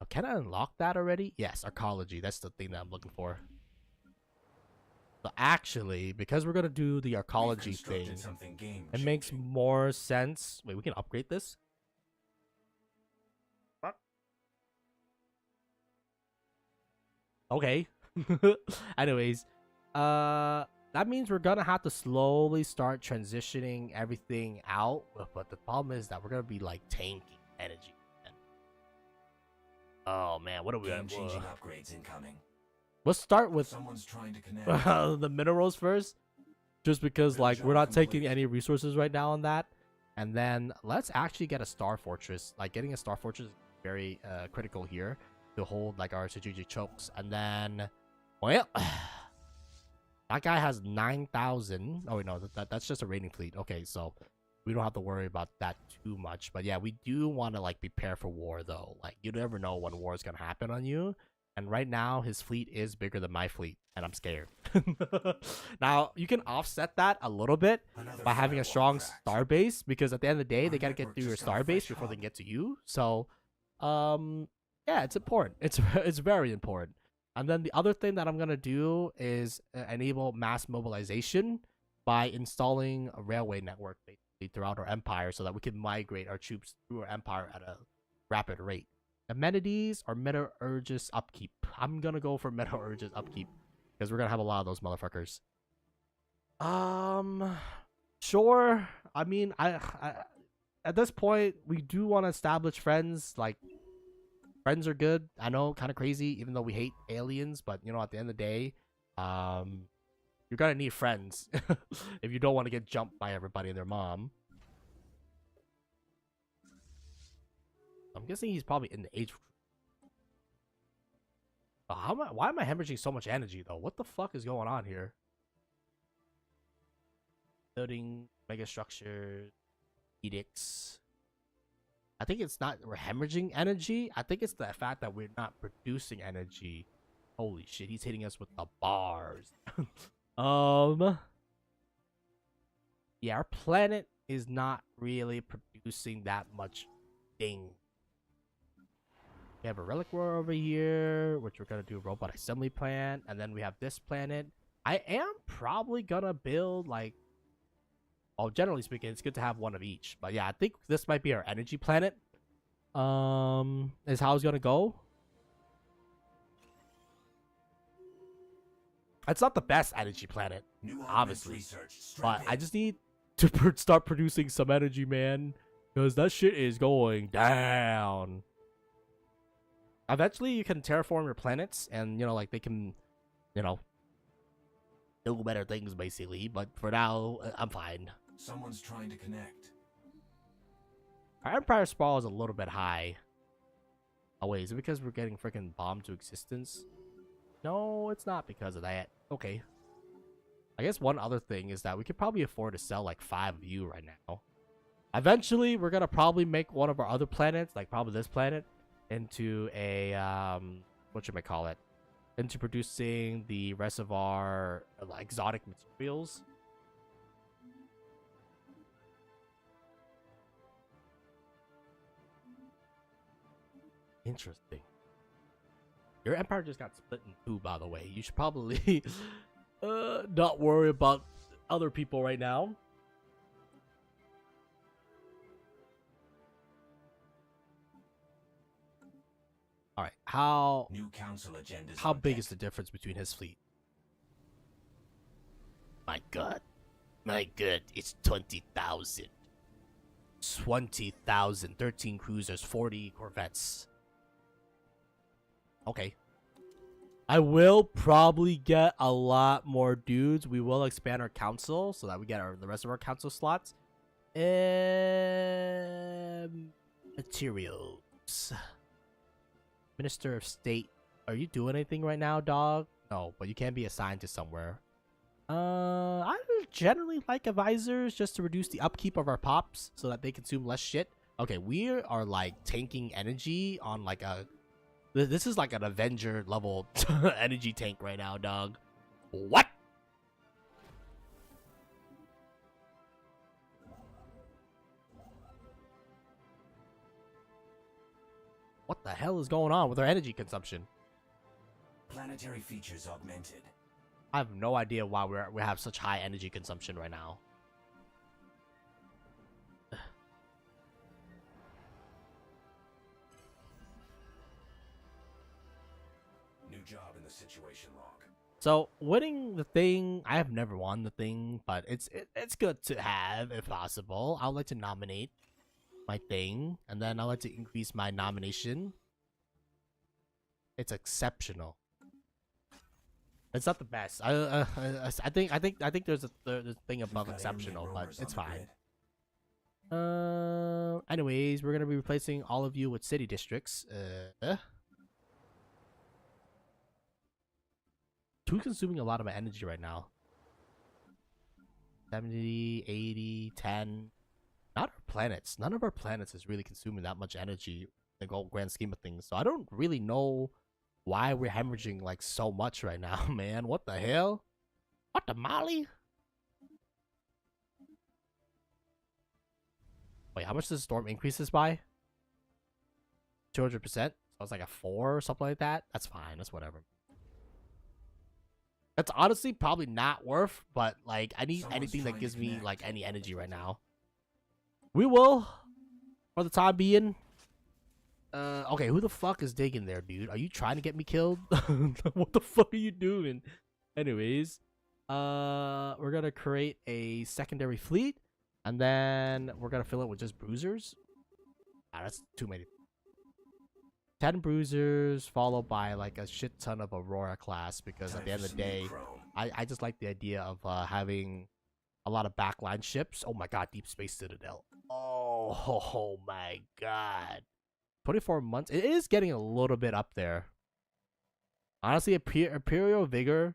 Can I unlock that already? Yes, arcology. That's the thing that I'm looking for. So actually, because we're gonna do the arcology thing, it makes more sense. Wait, we can upgrade this? What? Okay. Anyways, that means we're gonna have to slowly start transitioning everything out. But the problem is that we're gonna be like tanking energy. Oh man, what are we gonna do? Game-changing upgrades incoming. Let's start with Someone's trying to connect. the minerals first, just because like we're not taking any resources right now on that. And then let's actually get a star fortress. Like getting a star fortress is very critical here to hold like our strategic chokes. And then, well, that guy has 9,000. Oh wait, no, that's just a raiding fleet. Okay, so we don't have to worry about that too much. But yeah, we do want to like prepare for war though. Like you never know when war is gonna happen on you. And right now, his fleet is bigger than my fleet, and I'm scared. Now, you can offset that a little bit by having a strong star base, because at the end of the day, they gotta get through your star base before they can get to you. So, yeah, it's important. It's very important. And then the other thing that I'm gonna do is enable mass mobilization by installing a railway network basically throughout our empire, so that we can migrate our troops through our empire at a rapid rate. Amenities or metallurgist upkeep. I'm gonna go for metallurgist upkeep because we're gonna have a lot of those motherfuckers. Sure. I mean, I at this point we do want to establish friends. Like, friends are good. I know, kind of crazy, even though we hate aliens, but you know, at the end of the day, you're gonna need friends if you don't want to get jumped by everybody and their mom. I'm guessing he's probably in the age. Why am I hemorrhaging so much energy though? What the fuck is going on here? Building mega structures, edicts. I think it's not we're hemorrhaging energy. I think it's the fact that we're not producing energy. Holy shit, he's hitting us with the bars. Yeah, our planet is not really producing that much thing. We have a relic war over here, which we're gonna do a robot assembly plant, and then we have this planet. I am probably gonna build like, well, generally speaking, it's good to have one of each. But yeah, I think this might be our energy planet. Is how it's gonna go. It's not the best energy planet, obviously, but I just need to start producing some energy, man, because that shit is going down. Eventually, you can terraform your planets, and you know, like they can, you know, do better things basically. But for now, I'm fine. Someone's trying to connect. Our empire sprawl is a little bit high. Oh wait, is it because we're getting freaking bombed to existence? No, it's not because of that. Okay. I guess one other thing is that we could probably afford to sell like 5 of you right now. Eventually, we're gonna probably make one of our other planets, like probably this planet, into a whatchamacallit, into producing the reservoir exotic materials. Interesting. Your empire just got split in two, by the way. You should probably not worry about other people right now. All right, how New council agendas how on big deck. is the difference between his fleet? My god, it's 20,000. 20,000, 13 cruisers, 40 corvettes. Okay. I will probably get a lot more dudes. We will expand our council so that we get the rest of our council slots. Materials. Minister of State. Are you doing anything right now, dog? No, but you can be assigned to somewhere. I generally like advisors just to reduce the upkeep of our pops so that they consume less shit. Okay, we are like tanking energy on like a... This is like an Avenger level energy tank right now, dog. What? What the hell is going on with our energy consumption? Planetary features augmented. I have no idea why we have such high energy consumption right now. New job in the situation log. So winning the thing, I have never won the thing, but it's good to have if possible. I would like to nominate my thing, and then I like to increase my nomination. It's exceptional. It's not the best. I think there's a thing above exceptional, but it's fine. Anyways, we're gonna be replacing all of you with city districts. Two consuming a lot of my energy right now. 70, 80, 10. Not our planets. None of our planets is really consuming that much energy in the grand scheme of things. So I don't really know why we're hemorrhaging like so much right now, man. What the hell? What the molly? Wait, how much does the storm increases by? 200%? So it's like a 4 or something like that? That's fine. That's whatever. That's honestly probably not worth, but like I need anything that gives me like any energy right now. We will, for the time being. Okay, who the fuck is digging there, dude? Are you trying to get me killed? What the fuck are you doing? Anyways, we're gonna create a secondary fleet, and then we're gonna fill it with just bruisers. Ah, that's too many. 10 bruisers followed by like a shit ton of Aurora class, because at the end of the day, I just like the idea of having a lot of backline ships. Oh my god, Deep Space Citadel. Oh my god. 24 months. It is getting a little bit up there. Honestly, Imperial Vigor,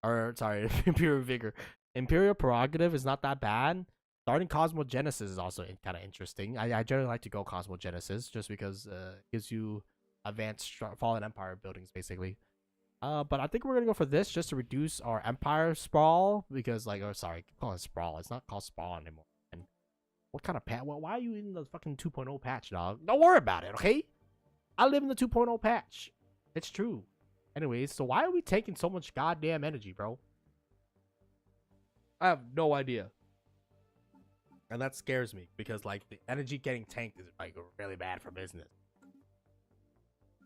or sorry, Imperial Vigor. Imperial Prerogative is not that bad. Starting Cosmogenesis is also kind of interesting. I generally like to go Cosmogenesis just because it gives you advanced Fallen Empire buildings, basically. But I think we're gonna go for this just to reduce our Empire sprawl, because like, oh sorry, call it sprawl. It's not called sprawl anymore. And what kind of patch? Well, why are you in the fucking 2.0 patch, dog? Don't worry about it, okay? I live in the 2.0 patch. It's true. Anyways, so why are we taking so much goddamn energy, bro? I have no idea. And that scares me, because like the energy getting tanked is like really bad for business.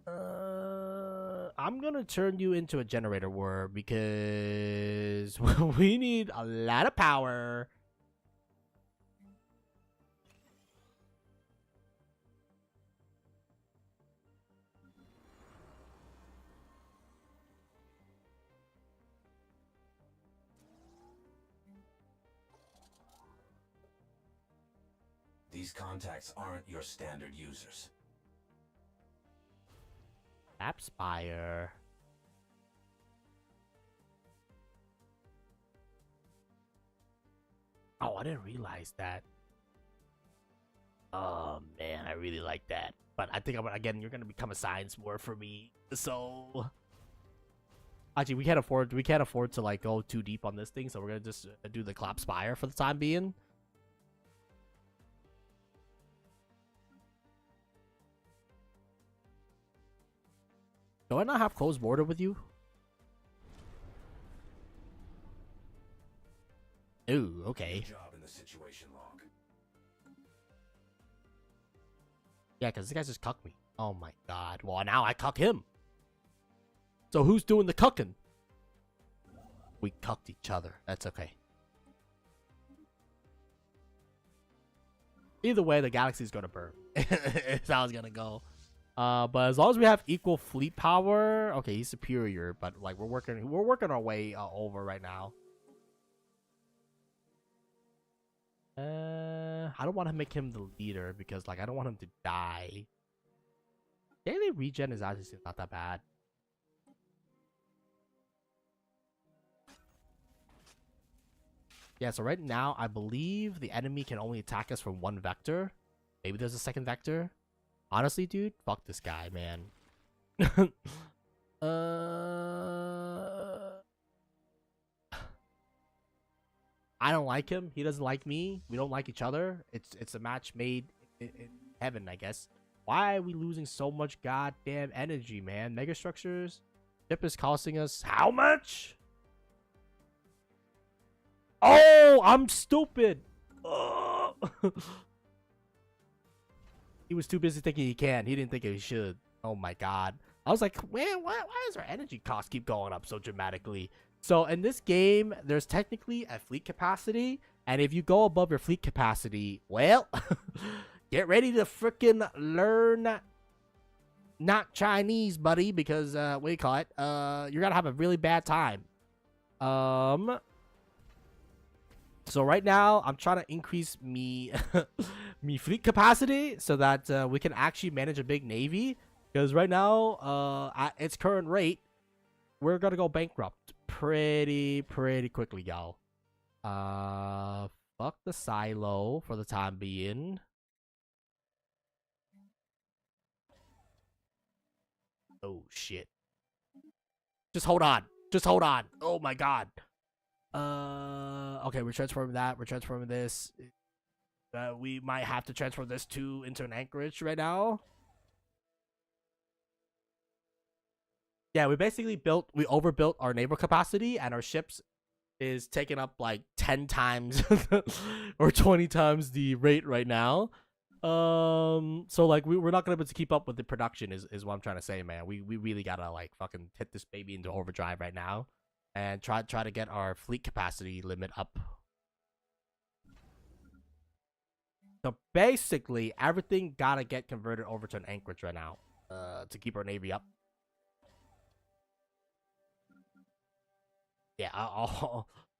I'm gonna turn you into a generator war because we need a lot of power. These contacts aren't your standard users. Appspire. Oh, I didn't realize that. Oh man, I really like that. But I think again, you're gonna become a science war for me. So actually, we can't afford to like go too deep on this thing. So we're gonna just do the Clapspire for the time being. Do I not have closed border with you? Ooh, okay. Job in the situation log. Yeah, because this guy just cucked me. Oh my god. Well, now I cuck him. So who's doing the cucking? We cucked each other. That's okay. Either way, the galaxy's gonna burn. It's how it's gonna go. But as long as we have equal fleet power, okay, he's superior. But like we're working our way over right now. I don't want to make him the leader because like I don't want him to die. Daily regen is actually not that bad. Yeah, so right now I believe the enemy can only attack us from one vector. Maybe there's a second vector. Honestly, dude, fuck this guy, man. I don't like him. He doesn't like me. We don't like each other. It's a match made in heaven, I guess. Why are we losing so much goddamn energy, man? Megastructures? Ship is costing us how much? Oh, I'm stupid. He was too busy thinking he can. He didn't think he should. Oh my god. I was like, man, why does our energy cost keep going up so dramatically? So in this game, there's technically a fleet capacity. And if you go above your fleet capacity, well, get ready to freaking learn not Chinese, buddy, because what do you call it? You're gonna have a really bad time. So right now I'm trying to increase me me fleet capacity so that we can actually manage a big navy. Because right now, at its current rate, we're gonna go bankrupt pretty quickly, y'all. Fuck the silo for the time being. Oh shit. Just hold on. Just hold on. Oh my god. Okay, we're transforming that. We're transforming this. We might have to transfer this too into an anchorage right now. Yeah, we overbuilt our naval capacity, and our ships is taking up like 10 times or 20 times the rate right now. So like we're not gonna be able to keep up with the production is what I'm trying to say, man. We really gotta like fucking hit this baby into overdrive right now and try to get our fleet capacity limit up. So basically everything gotta get converted over to an anchorage right now to keep our navy up. Yeah,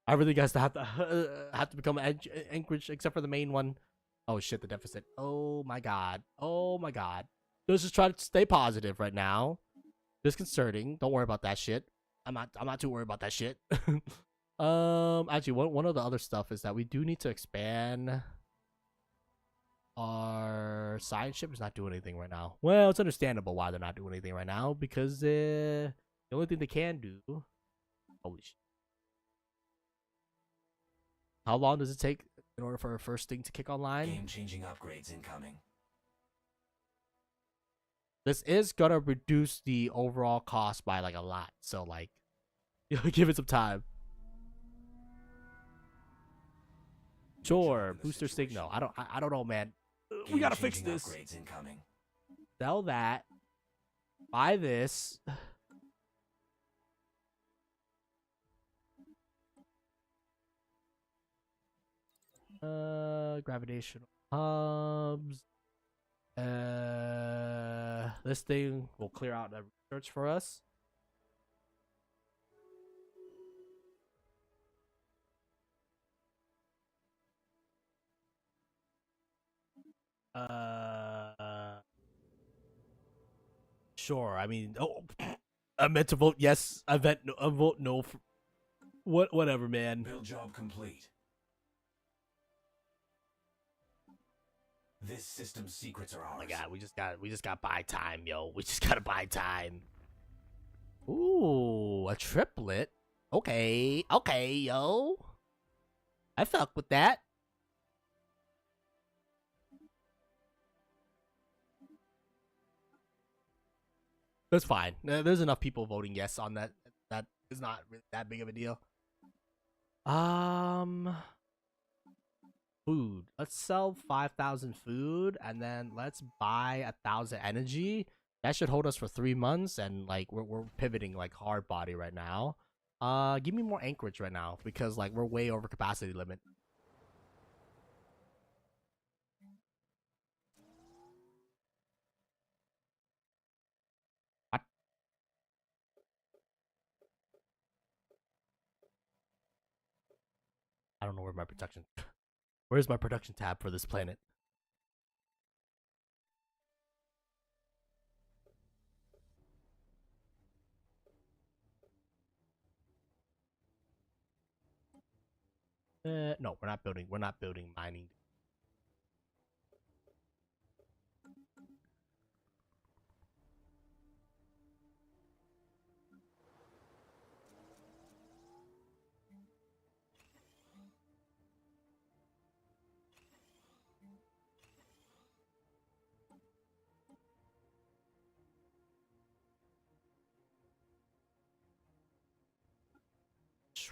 everything has to have to become anchorage except for the main one. Oh shit, the deficit. Oh my god. Oh my god. Let's just try to stay positive right now. Disconcerting. Don't worry about that shit. I'm not too worried about that shit. Actually, one of the other stuff is that we do need to expand. Our science ship is not doing anything right now. Well, it's understandable why they're not doing anything right now because the only thing they can do. Holy shit. How long does it take in order for our first thing to kick online? Game-changing upgrades incoming. This is gonna reduce the overall cost by like a lot. So like, give it some time. Sure, booster signal. I don't know, man. We gotta fix this. Upgrades incoming. Sell that. Buy this. Gravitational hubs. This thing will clear out the research for us. Sure. I mean, oh, I meant to vote yes. I vote no. For, whatever, man. Build job complete. This system's secrets are ours. Oh my god, we just got buy time, yo. We just gotta buy time. Ooh, a triplet. Okay, yo. I fuck with that. That's fine. There's enough people voting yes on that. That is not really that big of a deal. Food. Let's sell 5,000 food, and then let's buy 1,000 energy. That should hold us for 3 months, and like we're pivoting like hard body right now. Give me more anchorage right now because like we're way over capacity limit. What? I don't know where my production. Where's my production tab for this planet? No, we're not building. We're not building mining.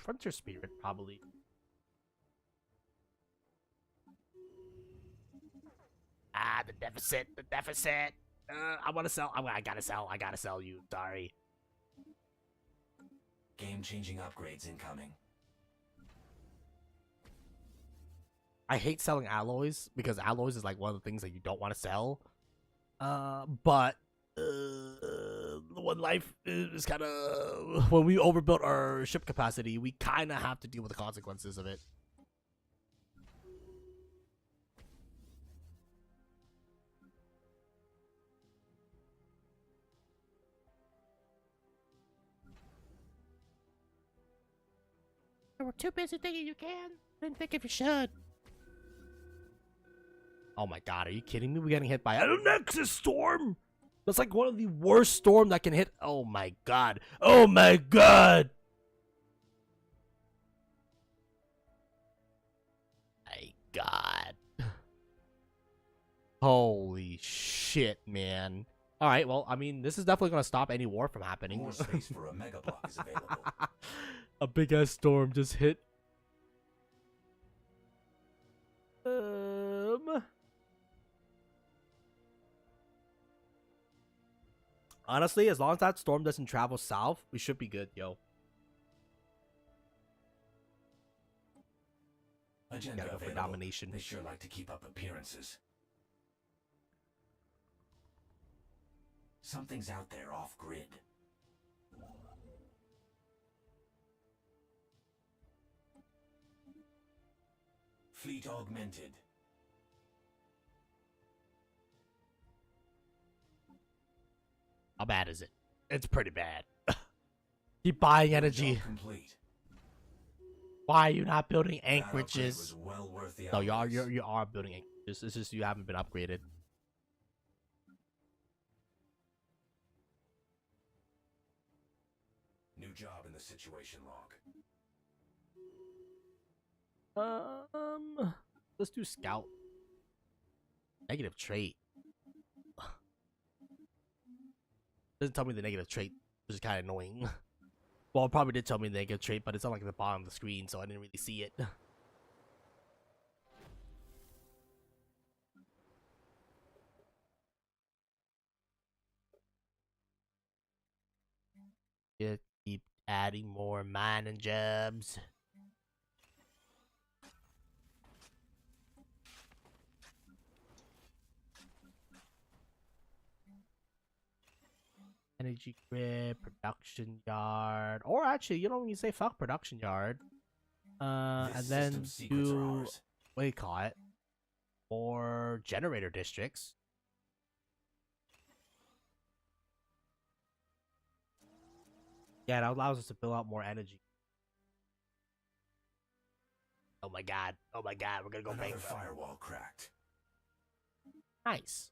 Frontier Spirit, probably. The deficit, the deficit. I want to sell. I gotta sell. I gotta sell you. Sorry. Game-changing upgrades incoming. I hate selling alloys because alloys is like one of the things that you don't want to sell. But One Life is kind of, when we overbuilt our ship capacity, we kind of have to deal with the consequences of it. We're too busy thinking you can. Didn't think if you should. Oh my god, are you kidding me? We're getting hit by a Nexus storm. That's like one of the worst storm that can hit. Oh my god. Oh my god. My god. Holy shit, man. All right, well, I mean, this is definitely going to stop any war from happening. More space for a mega block is available. A big ass storm just hit. Honestly, as long as that storm doesn't travel south, we should be good, yo. Agenda Gotta go for available. domination. They sure like to keep up appearances. Something's out there off-grid. Fleet augmented. How bad is it? It's pretty bad. Keep buying energy. Complete. Why are you not building That upgrade anchorages? was well worth the No, you outlays. are building anchorages. It's just you haven't been upgraded. New job in the situation log. Let's do scout. Negative trait. Doesn't tell me the negative trait, which is kind of annoying. Well, it probably did tell me the negative trait, but it's not like at the bottom of the screen, so I didn't really see it. Just keep adding more mining jobs. Energy grid, production yard, or actually, you know, when you say fuck production yard, and This then system's secrets are do ours. what do you call it, or generator districts. Yeah, that allows us to build out more energy. Oh my god! Oh my god! We're gonna go Another bankrupt. firewall cracked. Nice.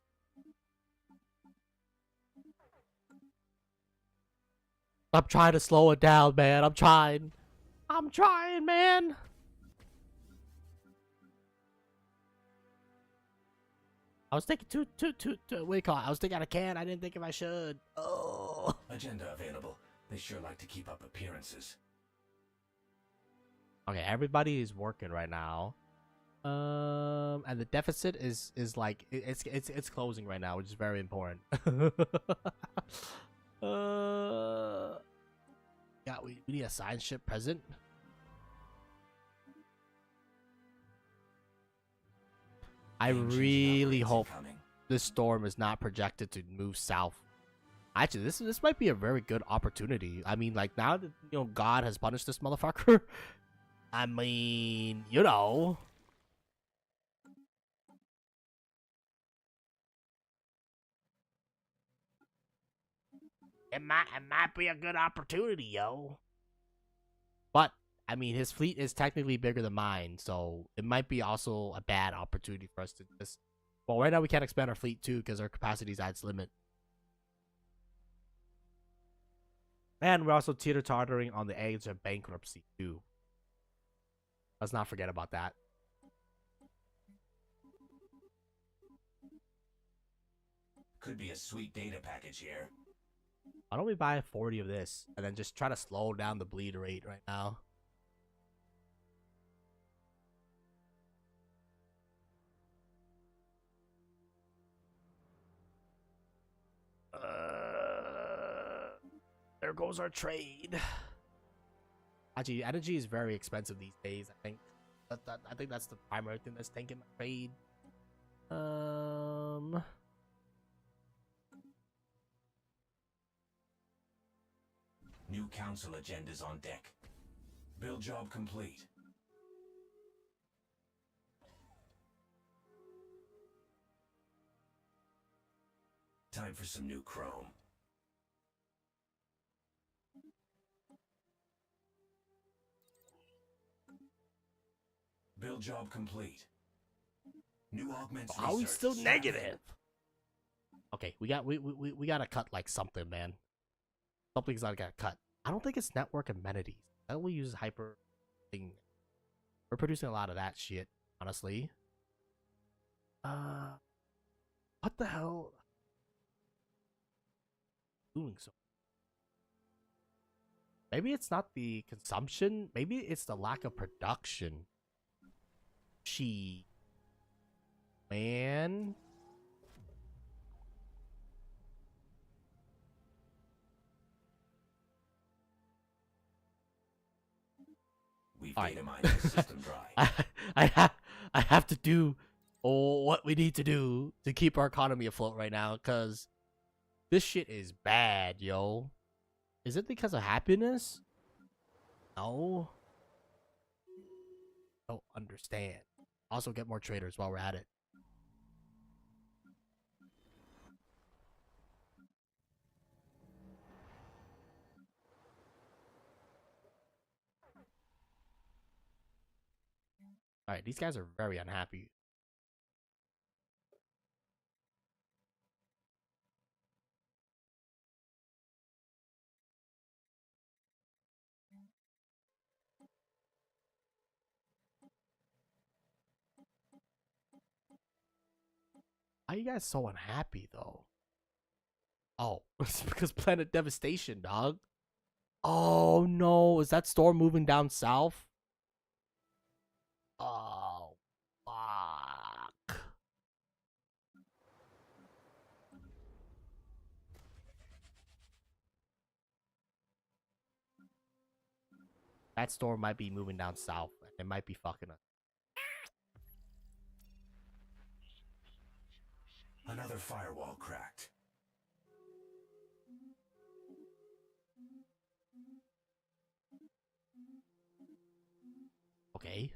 I'm trying to slow it down, man. I'm trying. I'm trying, man. I was thinking what do you call it? I was thinking I can. I didn't think if I should. Oh. Agenda available. They sure like to keep up appearances. Okay, everybody is working right now. And the deficit is like it's closing right now, which is very important. Yeah, we need a science ship present. I Game-changing really upgrades hope incoming. this storm is not projected to move south. Actually, this might be a very good opportunity. I mean, like, now that, you know, God has punished this motherfucker. I mean, you know. It might be a good opportunity, yo. But I mean, his fleet is technically bigger than mine, so it might be also a bad opportunity for us to just. Well, right now we can't expand our fleet too because our capacity is at its limit. And we're also teeter-tottering on the edge of bankruptcy too. Let's not forget about that. Could be a sweet data package here. Why don't we buy 40 of this and then just try to slow down the bleed rate right now? there goes our trade. Actually, energy is very expensive these days. I think I think that's the primary thing that's tanking my trade. New council agendas on deck. Build job complete. Time for some new chrome. Build job complete. New augments. How are we still research. negative? Okay, we gotta cut like something, man. Something's gotta get cut. I don't think it's network amenities. I don't use hyper thing. We're producing a lot of that shit, honestly. What the hell? Doing so. Maybe it's not the consumption. Maybe it's the lack of production. Man. We've All right. data mined the system dry. I have to do what we need to do to keep our economy afloat right now, because this shit is bad, yo. Is it because of happiness? No. Don't understand. Also get more traders while we're at it. Alright, these guys are very unhappy. Why are you guys so unhappy, though? Oh, it's because planet devastation, dog. Oh, no. Is that storm moving down south? Oh, fuck. That storm might be moving down south. It might be fucking us. Another firewall cracked. Okay.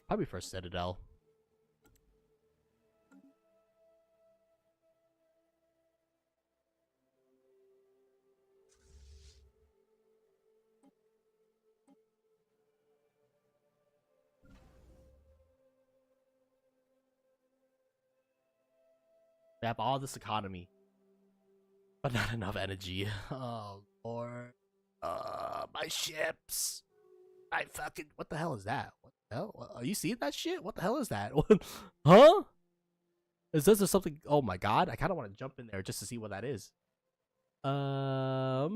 Probably first Citadel. They have all this economy, but not enough energy. Oh, Lord. My ships. I fucking. What the hell is that? What the hell? Are you seeing that shit? What the hell is that? Huh? Is this or something? Oh my god! I kind of want to jump in there just to see what that is. How's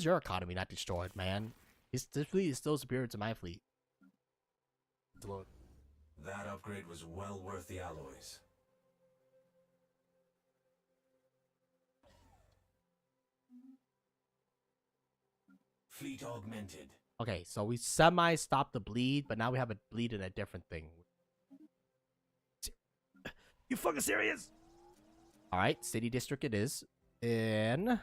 your economy not destroyed, man? This fleet is still superior to my fleet. That upgrade was well worth the alloys. Fleet augmented. Okay, so we semi-stopped the bleed, but now we have a bleed in a different thing. You fucking serious? Alright, city district it is. In...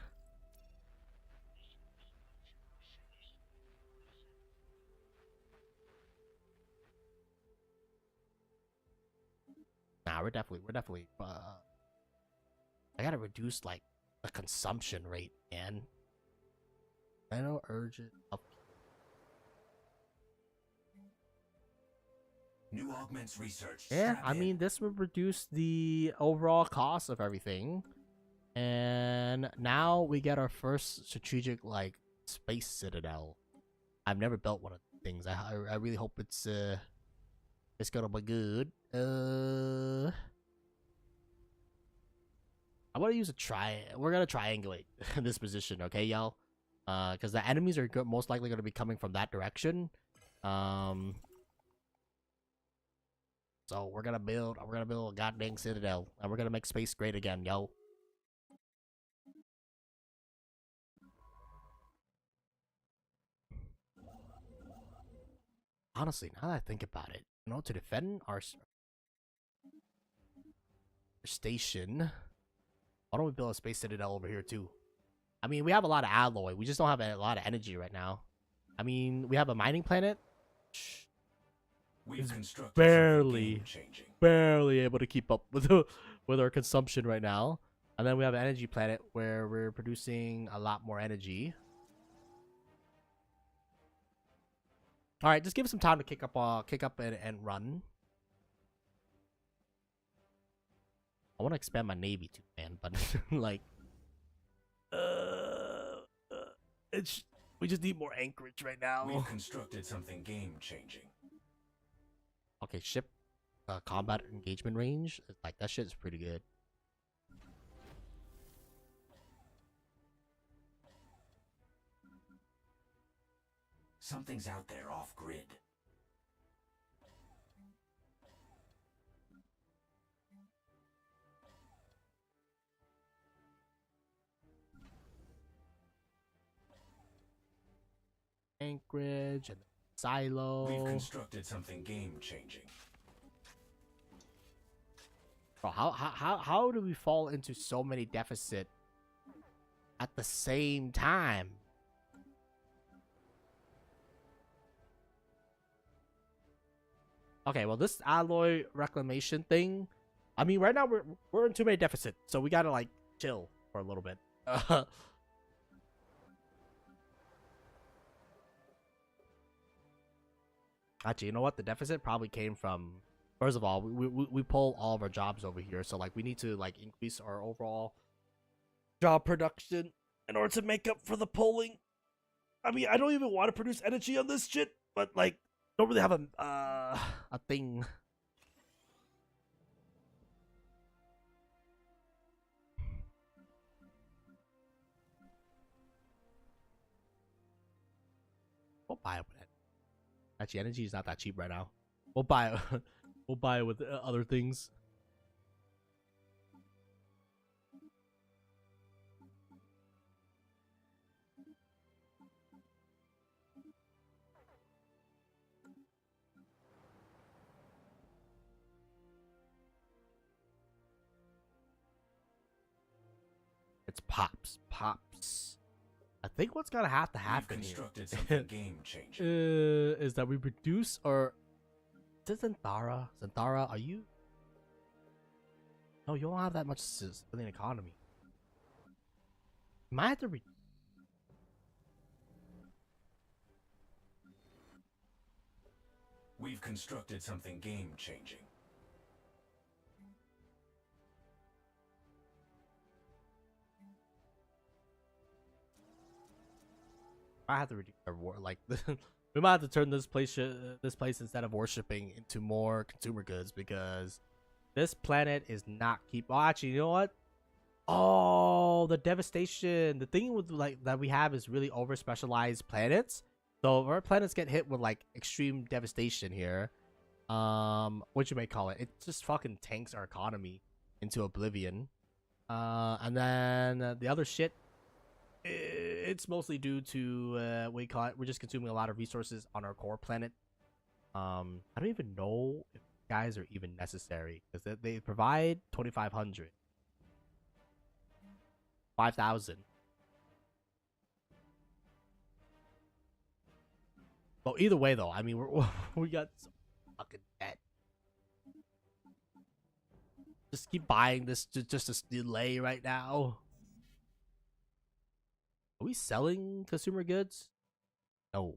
Nah, we're definitely, I gotta reduce, like, the consumption rate, man. I know urgent up. New augments research. Yeah, Strap I in. mean, this would reduce the overall cost of everything. And now we get our first strategic, like, space citadel. I've never built one of the things. I really hope it's gonna be good. I want to use a we're gonna triangulate in this position, okay, y'all? because the enemies are most likely going to be coming from that direction. So we're gonna build a goddamn citadel, and we're gonna make space great again, yo. Honestly, now that I think about it, to defend our station, why don't we build a space citadel over here too? I mean, we have a lot of alloy. We just don't have a lot of energy right now. I mean, we have a mining planet. We've constructed barely able to keep up with with our consumption right now. And then we have an energy planet where we're producing a lot more energy. All right, just give us some time to kick up and run. I want to expand my navy too, man, but like, it's we just need more anchorage right now. We've constructed something game-changing. Okay, ship combat engagement range. Like, that shit is pretty good. Something's out there off-grid. Anchorage and silo. We've constructed something game-changing. Bro, how do we fall into so many deficit at the same time? Okay, well, this alloy reclamation thing, I mean, right now we're in too many deficit, so we gotta like chill for a little bit. Actually, you know what? The deficit probably came from, first of all, we pull all of our jobs over here, so like we need to like increase our overall job production in order to make up for the pulling. I mean, I don't even want to produce energy on this shit, but like, don't really have a thing. We'll buy it with it. Actually, energy is not that cheap right now. We'll buy it. We'll buy it with other things. It's pops. I think what's gonna have to happen here is that we reduce our. Is it Zentara? Zentara, are you? No, you don't have that much civilian economy. Might have to We've constructed something game-changing. I have to reduce our war. Like, we might have to turn this place instead of worshipping into more consumer goods, because this planet is not keep. Oh, actually, you know what? Oh, the devastation. The thing with like that we have is really over specialized planets. So if our planets get hit with like extreme devastation here, what you may call it, it just fucking tanks our economy into oblivion. And then the other shit, it's mostly due to what you call it. We're just consuming a lot of resources on our core planet. I don't even know if guys are even necessary, because they provide 2,500, 5,000. Well, either way though, I mean, we got some fucking debt. Just keep buying this just to delay right now. Are we selling consumer goods? No.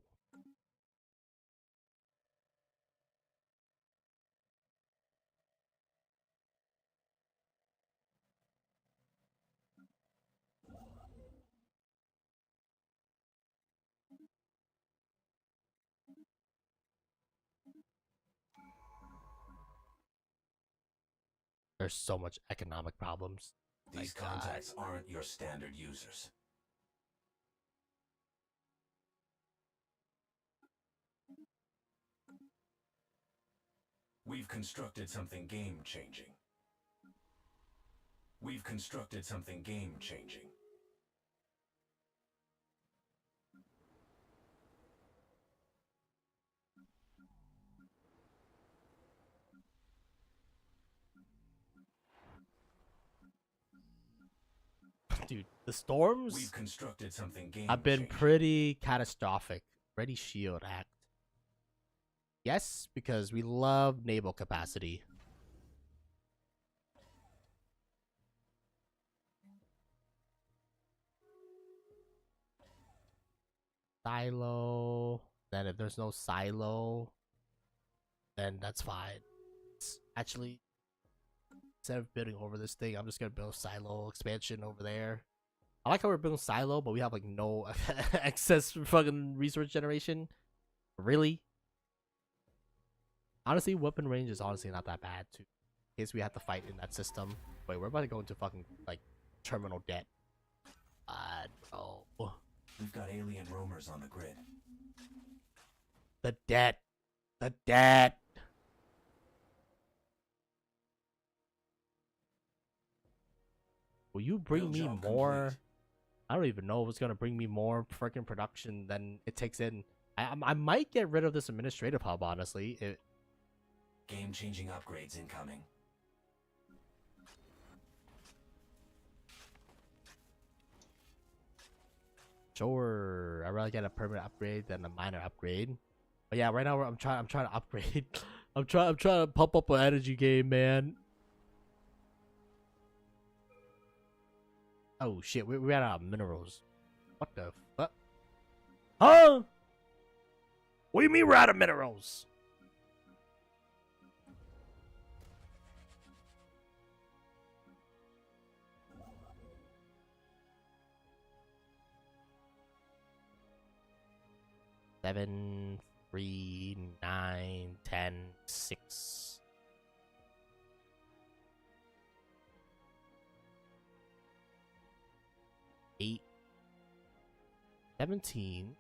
There's so much economic problems. These contacts aren't your standard users. We've constructed something game-changing. We've constructed something game-changing. Dude, the storms We've constructed something have been game-changing. pretty catastrophic. Ready shield act. Yes, because we love naval capacity. Silo. Then if there's no silo, then that's fine. It's actually, instead of building over this thing, I'm just gonna build silo expansion over there. I like how we're building silo, but we have like no excess fucking resource generation. Really? Honestly, weapon range is honestly not that bad too. In case we have to fight in that system. Wait, we're about to go into fucking like terminal debt. Bro. We've got alien roamers on the grid. The debt. The debt. Will you bring Build me job more? complete. I don't even know if it's gonna bring me more freaking production than it takes in. I might get rid of this administrative hub, honestly. Game-changing upgrades incoming. Sure, I'd rather get a permanent upgrade than a minor upgrade. But yeah, right now I'm trying to upgrade. I'm trying to pump up an energy game, man. Oh shit, we ran out of minerals. What the fuck? Huh? What do you mean we're out of minerals? Seven, 3, 9, 10, 6. Eight, 17.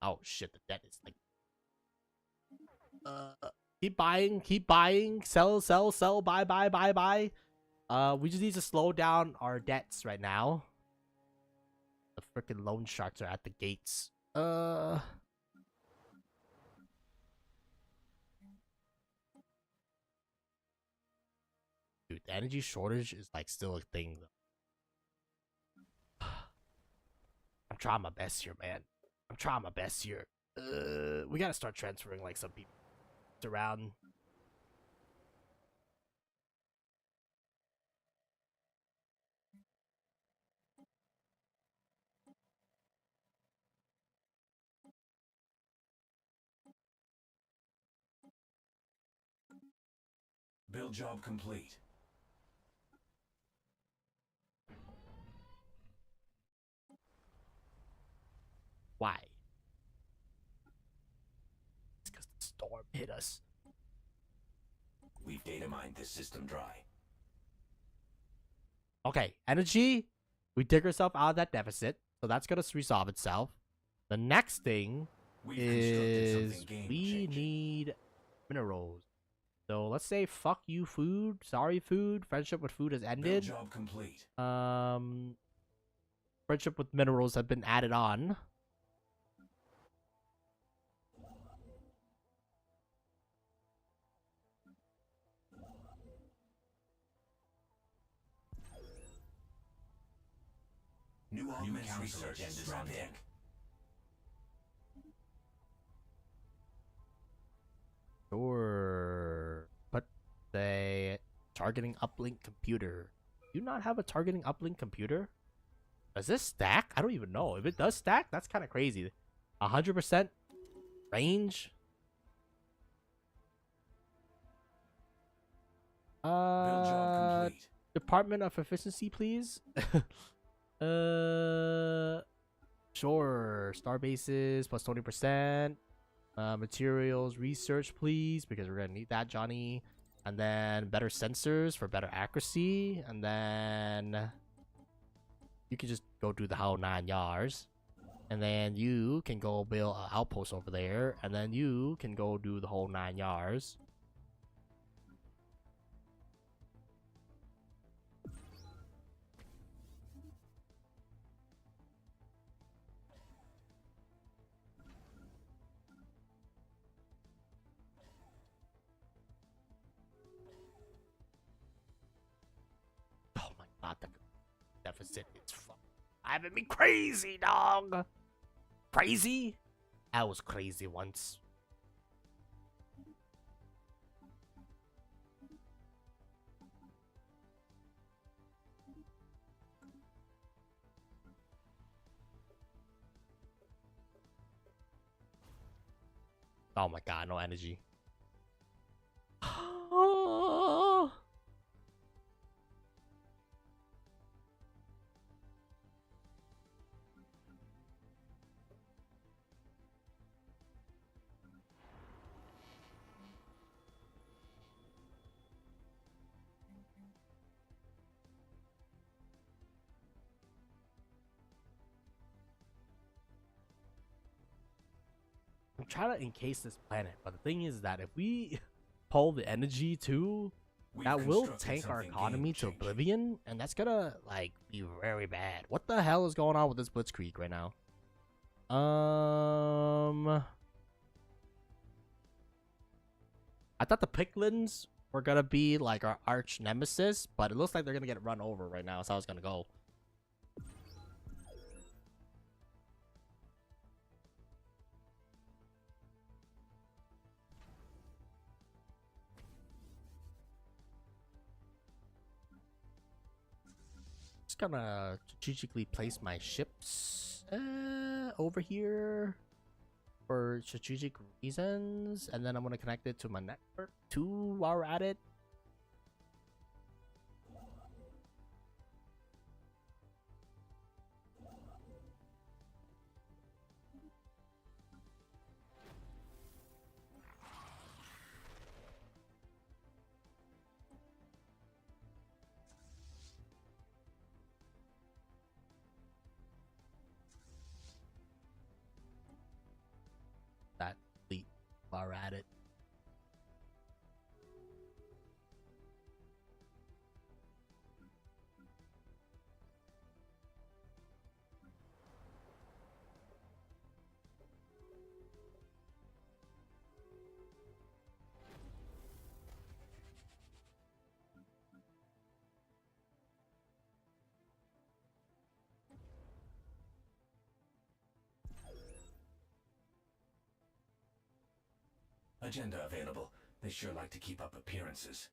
Oh shit, the debt is like keep buying, sell, buy. We just need to slow down our debts right now. The freaking loan sharks are at the gates. Dude, the energy shortage is like still a thing though. I'm trying my best here, man. I'm trying my best here. We gotta start transferring like some people around. Build job complete. Why? It's because the storm hit us. We've data mined this system dry. Okay, energy. We dig ourselves out of that deficit, so that's gonna resolve itself. The next thing We've constructed is something we game-changing. need minerals. So let's say fuck you, food. Sorry, food. Friendship with food has Build ended. job complete. Friendship with minerals have been added on. New augments research is on deck. Sure. But the targeting uplink computer. Do you not have a targeting uplink computer? Does this stack? I don't even know. If it does stack, that's kind of crazy. 100% range. Build job complete. Department of Efficiency, please. Sure. Star bases plus 20%. Materials research, please, because we're gonna need that, Johnny. And then better sensors for better accuracy. And then you can just go do the whole 9 yards. And then you can go build an outpost over there. And then you can go do the whole 9 yards. Oh my god, the deficit is driving me crazy, dog. Crazy? I was crazy once. Oh my god, no energy. I'm trying to encase this planet, but the thing is that if we pull the energy too, that will tank our economy to oblivion, and that's gonna like be very bad. What the hell is going on with this blitzkrieg right now? I thought the piglins were gonna be like our arch nemesis, but it looks like they're gonna get run over right now. That's how it's gonna go. Just gonna strategically place my ships over here for strategic reasons, and then I'm gonna connect it to my network too while we're at it. That fleet while we're at it. Agenda available. They sure like to keep up appearances.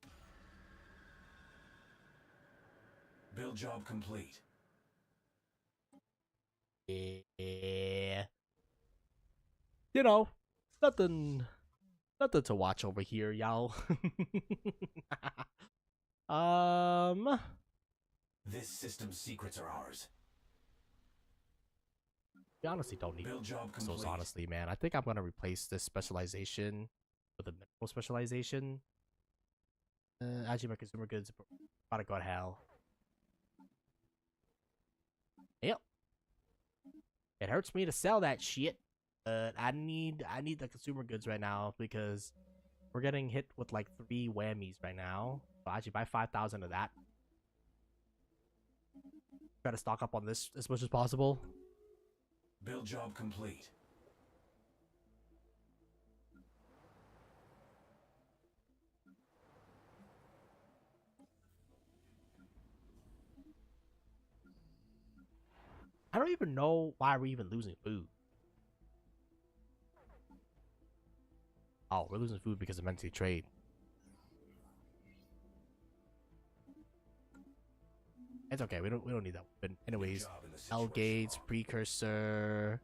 Build job complete. Yeah. You know, nothing to watch over here, y'all. This system's secrets are ours. We honestly don't need Build job those, complete. honestly, man. I think I'm gonna replace this specialization with a mineral specialization. Actually, my consumer goods about to go to hell. Yep. It hurts me to sell that shit, but I need the consumer goods right now because we're getting hit with like 3 whammies right now. So actually, buy 5,000 of that. Try to stock up on this as much as possible. Build job complete. I don't even know why we're even losing food. Oh, we're losing food because of mentally trade. It's okay. We don't need that weapon. Anyways, L gates, precursor.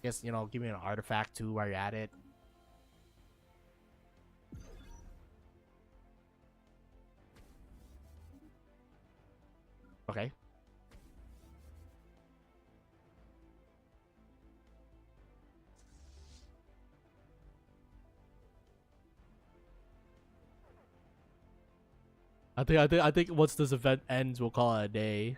guess, you know, give me an artifact too while you're at it. Okay. I think once this event ends, we'll call it a day.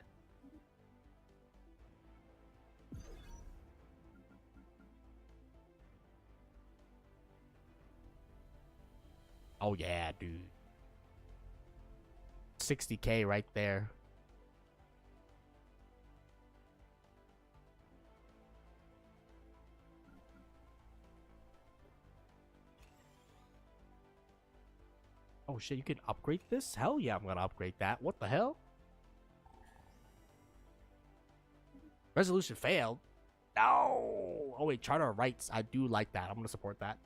Oh yeah, dude. 60K right there. Oh shit, you can upgrade this? Hell yeah, I'm gonna upgrade that. What the hell? Resolution failed. No. Oh wait, Charter of Rights. I do like that. I'm gonna support that.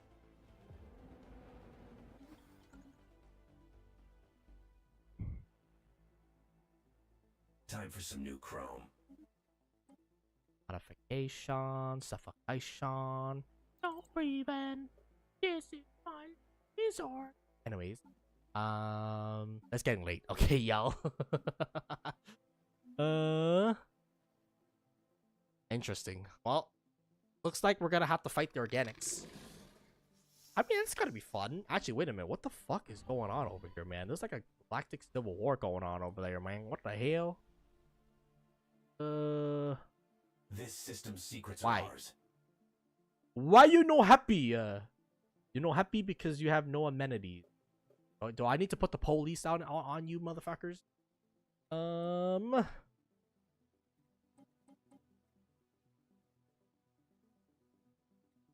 Time for some new chrome. Modification, suffocation. Don't breathe in. This is my resort. Anyways, it's getting late. Okay, y'all. Interesting. Well, looks like we're gonna have to fight the organics. I mean, it's gonna be fun. Actually, wait a minute. What the fuck is going on over here, man? There's like a galactic civil war going on over there, man. What the hell? This system's secrets Why? are ours. Why you no happy? You no happy because you have no amenities. Do I need to put the police out on you, motherfuckers? I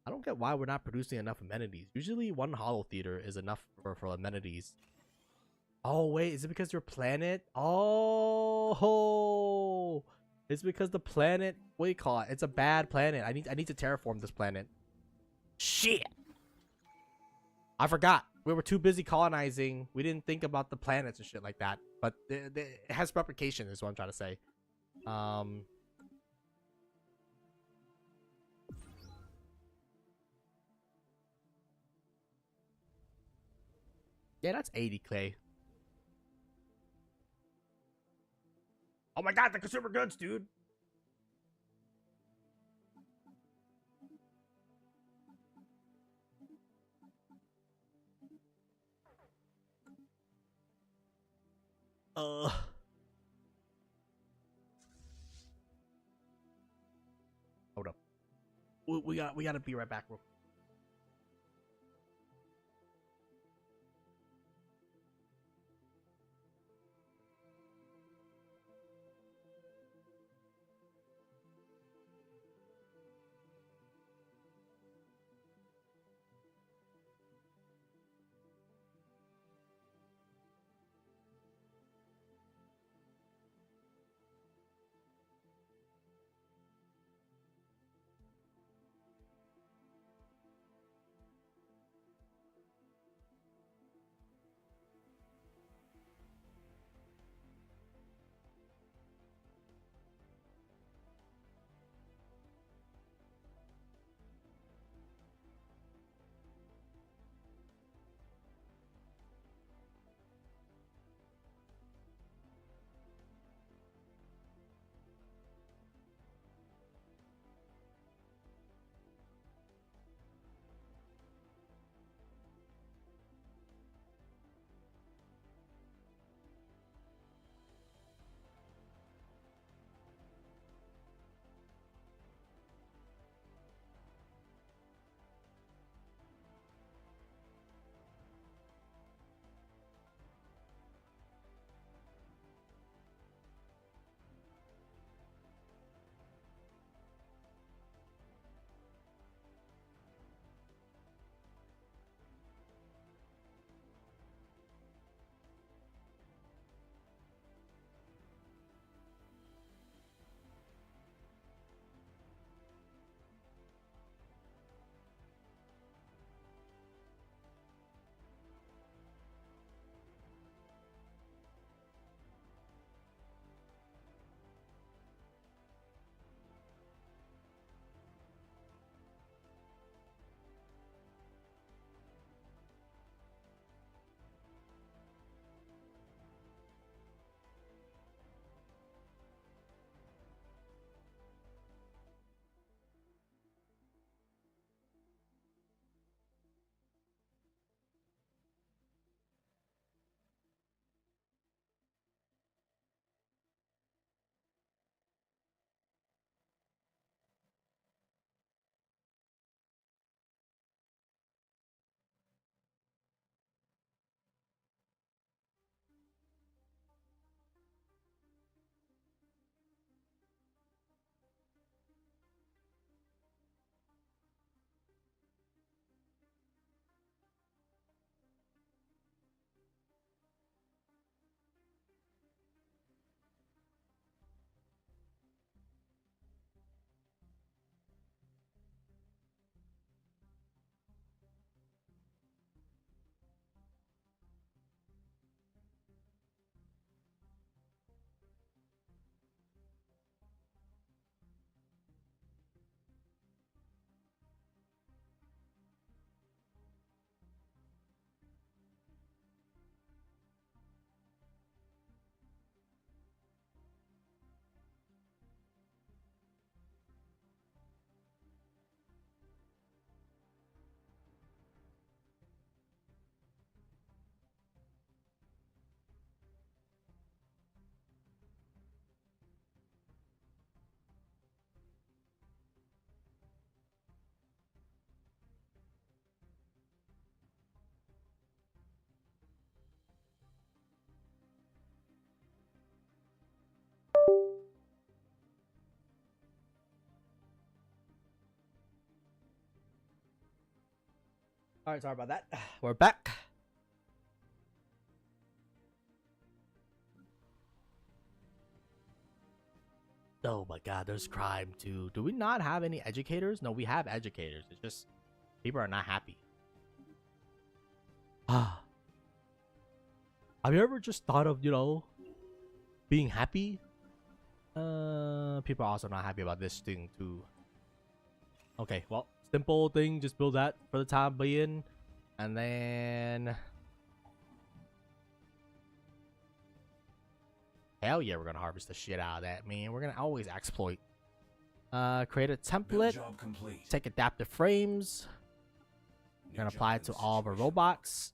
don't get why we're not producing enough amenities. Usually one holo theater is enough for amenities. Oh wait, is it because your planet? Oh, it's because the planet. What do you call it? It's a bad planet. I need to terraform this planet. Shit. I forgot. We were too busy colonizing. We didn't think about the planets and shit like that. But it has replication is what I'm trying to say. Yeah, that's 80K. Oh my god, the consumer goods, dude. Hold up. We gotta be right back real quick. All right, sorry about that. We're back. Oh my god, there's crime too. Do we not have any educators? No, we have educators. It's just people are not happy. Ah. Have you ever just thought of, being happy? People are also not happy about this thing too. Okay, well, simple thing, just build that for the time being. And then hell yeah, we're gonna harvest the shit out of that, man. We're gonna always exploit. Create a template. Job complete. Take adaptive frames. We're gonna apply it to all of our robots.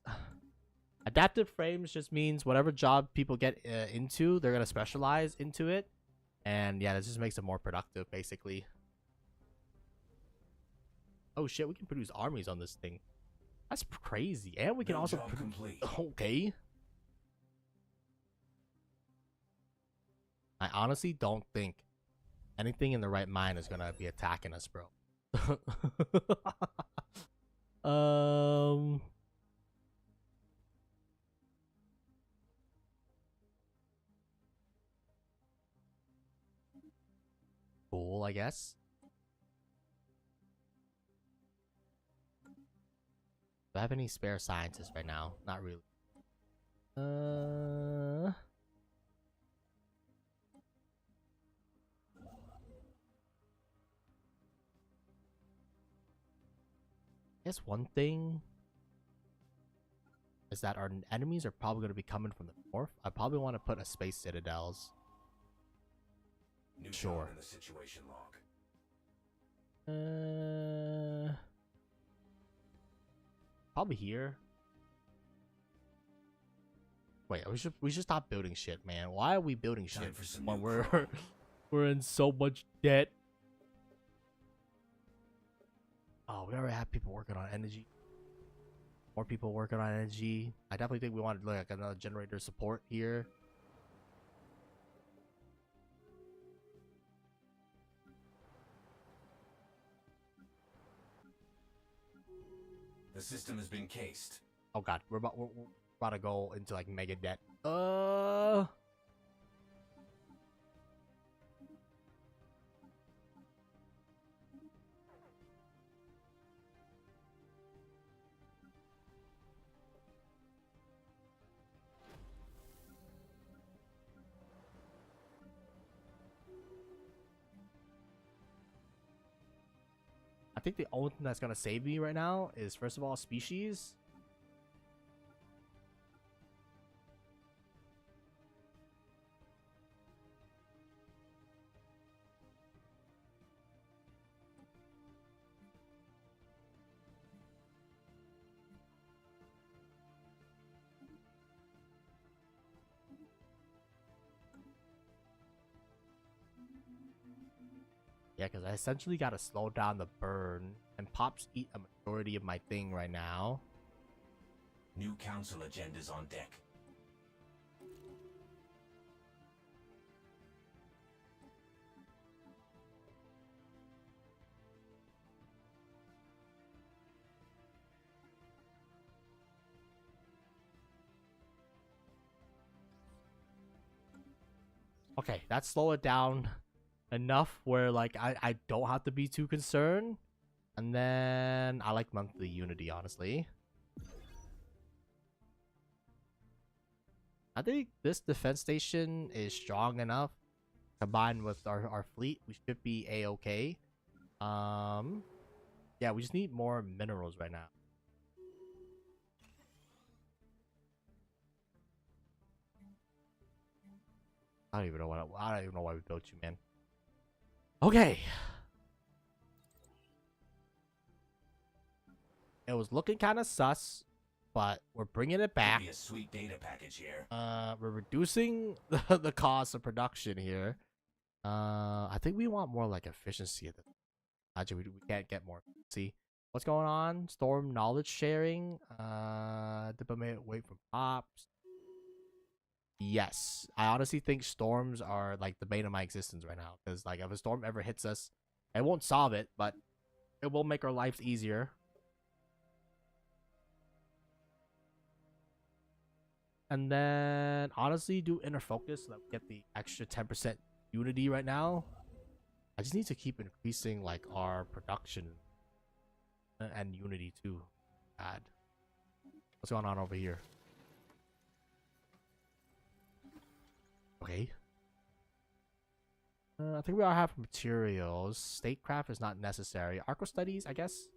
Adaptive frames just means whatever job people get into, they're gonna specialize into it. And yeah, this just makes it more productive, basically. Oh shit, we can produce armies on this thing. That's crazy. And we can also complete. Okay. I honestly don't think anything in the right mind is gonna be attacking us, bro. Cool, I guess. Do I have any spare scientists right now? Not really. I guess one thing is that our enemies are probably going to be coming from the north. I probably want to put a space citadels. New Sure. In the situation log. Probably here. Wait, we should stop building shit, man. Why are we building shit when we're in so much debt? Oh, we already have people working on energy. More people working on energy. I definitely think we want like another generator support here. The system has been cased. Oh god, we're about to go into like mega debt. I think the only thing that's gonna save me right now is, first of all, species. Yeah, because I essentially gotta slow down the burn, and pops eat a majority of my thing right now. New council agendas on deck. Okay, that's slow it down enough where like I don't have to be too concerned. And then I like monthly unity, honestly. I think this defense station is strong enough combined with our fleet. We should be a-okay. Yeah, we just need more minerals right now. I don't even know why we built you, man. Okay. It was looking kind of sus, but we're bringing it back. Be a sweet data package here. We're reducing the cost of production here. I think we want more like efficiency. Actually, we can't get more efficiency. What's going on? Storm knowledge sharing. Diplomat wait from pops. Yes, I honestly think storms are like the bane of my existence right now. Because like if a storm ever hits us, it won't solve it, but it will make our lives easier. And then honestly, do inner focus so that we get the extra 10% unity right now. I just need to keep increasing like our production and unity too. God, what's going on over here? Okay. I think we all have materials. Statecraft is not necessary. Arco studies, I guess.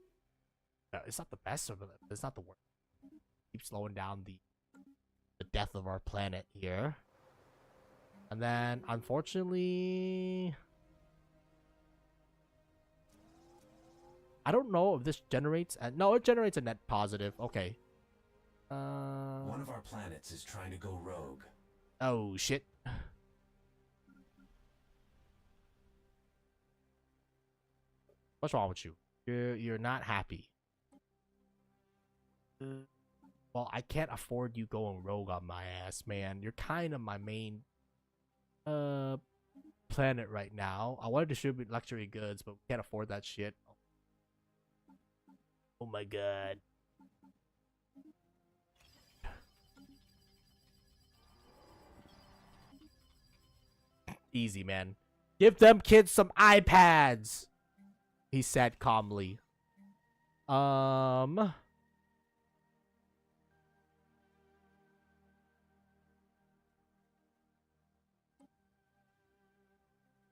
It's not the best, but it's not the worst. Keep slowing down the death of our planet here. And then, unfortunately, I don't know if this generates. No, it generates a net positive. Okay. One of our planets is trying to go rogue. Oh shit. What's wrong with you? You're not happy. Well, I can't afford you going rogue on my ass, man. You're kind of my main planet right now. I want to distribute luxury goods, but we can't afford that shit. Oh my god. Easy, man. Give them kids some iPads, he said calmly.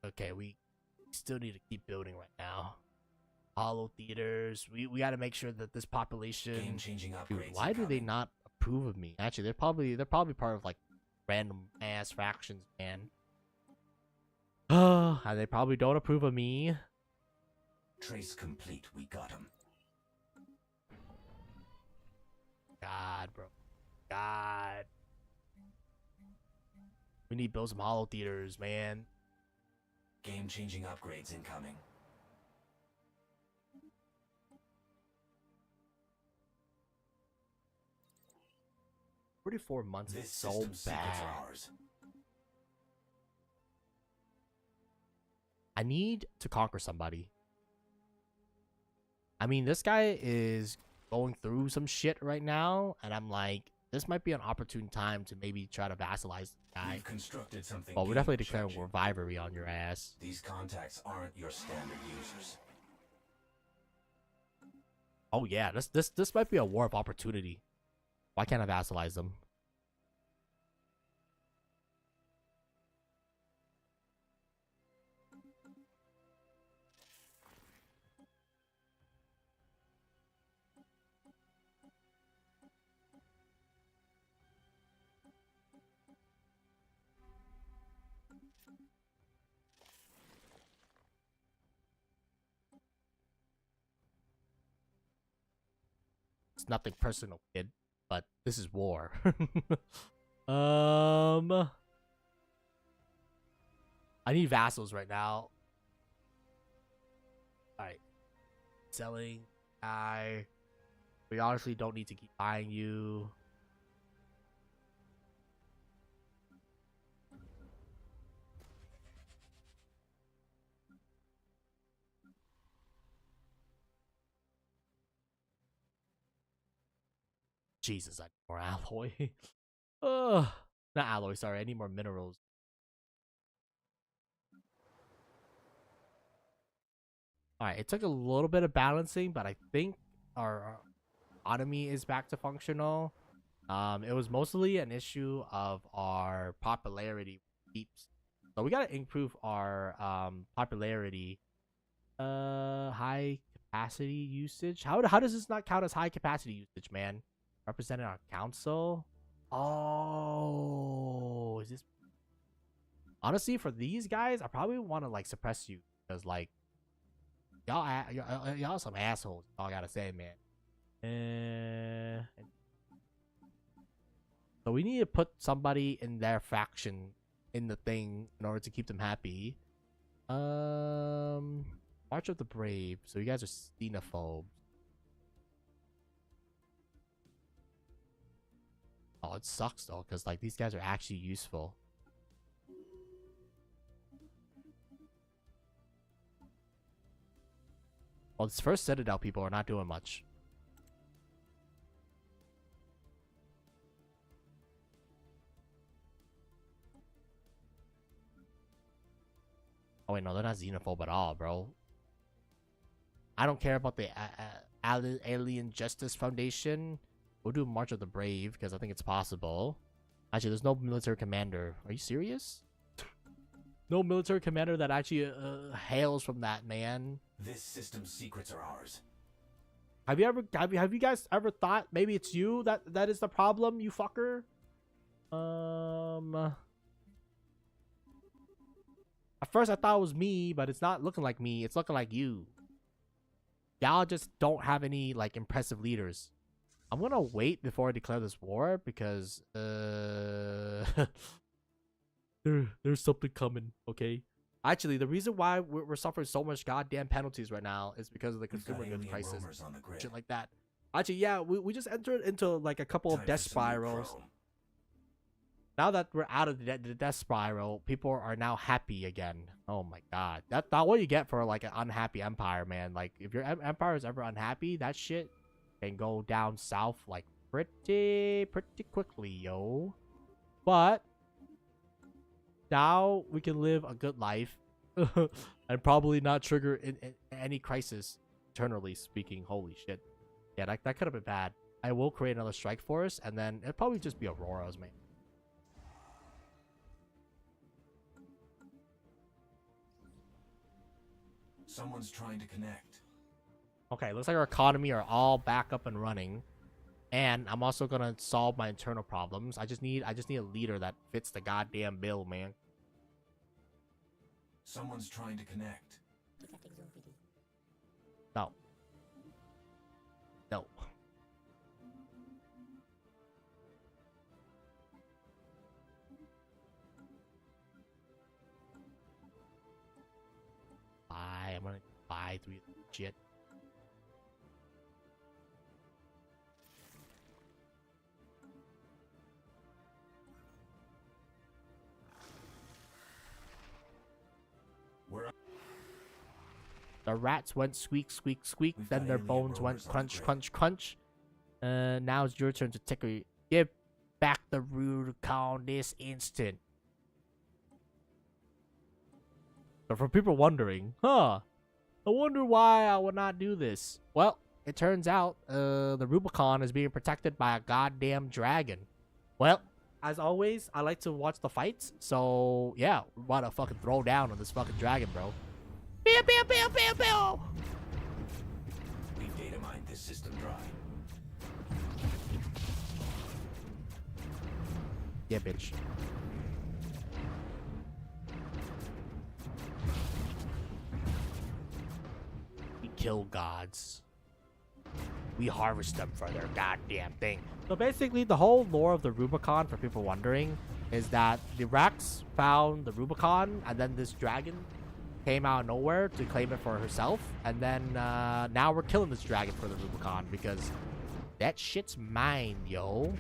Okay, we still need to keep building right now. Hollow theaters. We got to make sure that this population. Game-changing upgrades. Dude, why do they not approve of me? Actually, they're probably part of like random ass factions, man. And they probably don't approve of me. Trace complete. We got him. God, bro. God. We need to build some hollow theaters, man. Game-changing upgrades incoming. 44 months This is so system's secrets bad. are ours. I need to conquer somebody. I mean, this guy is going through some shit right now, and I'm like, this might be an opportune time to maybe try to vassalize the guy. We've constructed something. Well, we're definitely declaring game-changing. revivery on your ass. These contacts aren't your standard users. Oh yeah, this might be a war of opportunity. Why can't I vassalize them? It's nothing personal, kid, but this is war. I need vassals right now. Alright. Selling. We honestly don't need to keep buying you. Jesus, I need more alloy. Ugh. Not alloy, sorry. I need more minerals. Alright, it took a little bit of balancing, but I think our economy is back to functional. It was mostly an issue of our popularity peeps. So we gotta improve our popularity. High capacity usage. How does this not count as high capacity usage, man? Represented on council. Oh, is this? Honestly, for these guys, I probably want to like suppress you because like y'all some assholes. All I gotta say, man. So we need to put somebody in their faction in the thing in order to keep them happy. March of the Brave. So you guys are xenophobes. Oh, it sucks though, because like these guys are actually useful. Well, this first Citadel people are not doing much. Oh wait, no, they're not xenophobe at all, bro. I don't care about the Alien Justice Foundation. We'll do March of the Brave because I think it's possible. Actually, there's no military commander. Are you serious? No military commander that actually hails from that, man. This system's secrets are ours. Have you guys ever thought maybe it's you that is the problem, you fucker? At first I thought it was me, but it's not looking like me. It's looking like you. Y'all just don't have any like impressive leaders. I'm gonna wait before I declare this war because there's something coming. Okay. Actually, the reason why we're suffering so much goddamn penalties right now is because of the consumer goods crisis, shit like that. Actually, yeah, we just entered into like a couple of death spirals. Now that we're out of the death spiral, people are now happy again. Oh my god, that's not what you get for like an unhappy empire, man. Like if your empire is ever unhappy, that shit can go down south like pretty quickly, yo. But now we can live a good life and probably not trigger in any crisis, eternally speaking. Holy shit. Yeah, that could have been bad. I will create another strike force, and then it'll probably just be Auroras, man. Someone's trying to connect. Okay, looks like our economy are all back up and running. And I'm also gonna solve my internal problems. I just need a leader that fits the goddamn bill, man. Someone's trying to connect. No. No. Bye. I'm gonna buy 3 shit. The rats went squeak, squeak, squeak. Then their bones went crunch, crunch, crunch. Now it's your turn to tickle. Give back the Rubicon this instant. So for people wondering, I wonder why I would not do this. Well, it turns out the Rubicon is being protected by a goddamn dragon. Well, as always, I like to watch the fights. So yeah, we're about to fucking throw down on this fucking dragon, bro. Pew, pew, pew, pew, pew. We've data mined this system dry. Yeah, bitch. We kill gods. We harvest them for their goddamn thing. So basically, the whole lore of the Rubicon, for people wondering, is that the Rex found the Rubicon, and then this dragon came out of nowhere to claim it for herself, and then now we're killing this dragon for the Rubicon because that shit's mine, yo.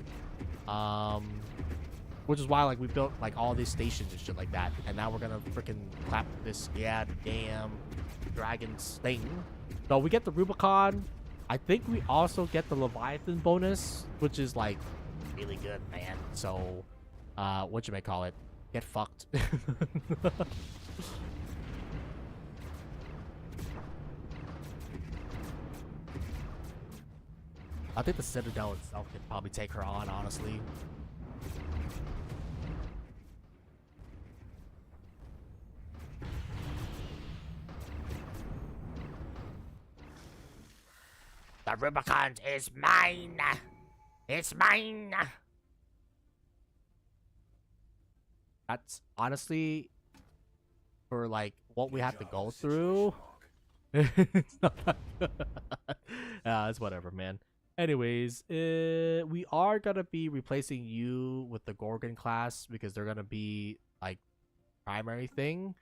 Which is why like we built like all these stations and shit like that, and now we're gonna freaking clap this damn dragon's thing. So we get the Rubicon. I think we also get the Leviathan bonus, which is like really good, man. So what you may call it, get fucked. I think the Citadel itself can probably take her on, honestly. The Rubicon is mine! It's mine! That's honestly, for like what we have to go through. It's not that good. It's whatever, man. Anyways, we are gonna be replacing you with the Gorgon class because they're gonna be like primary thing.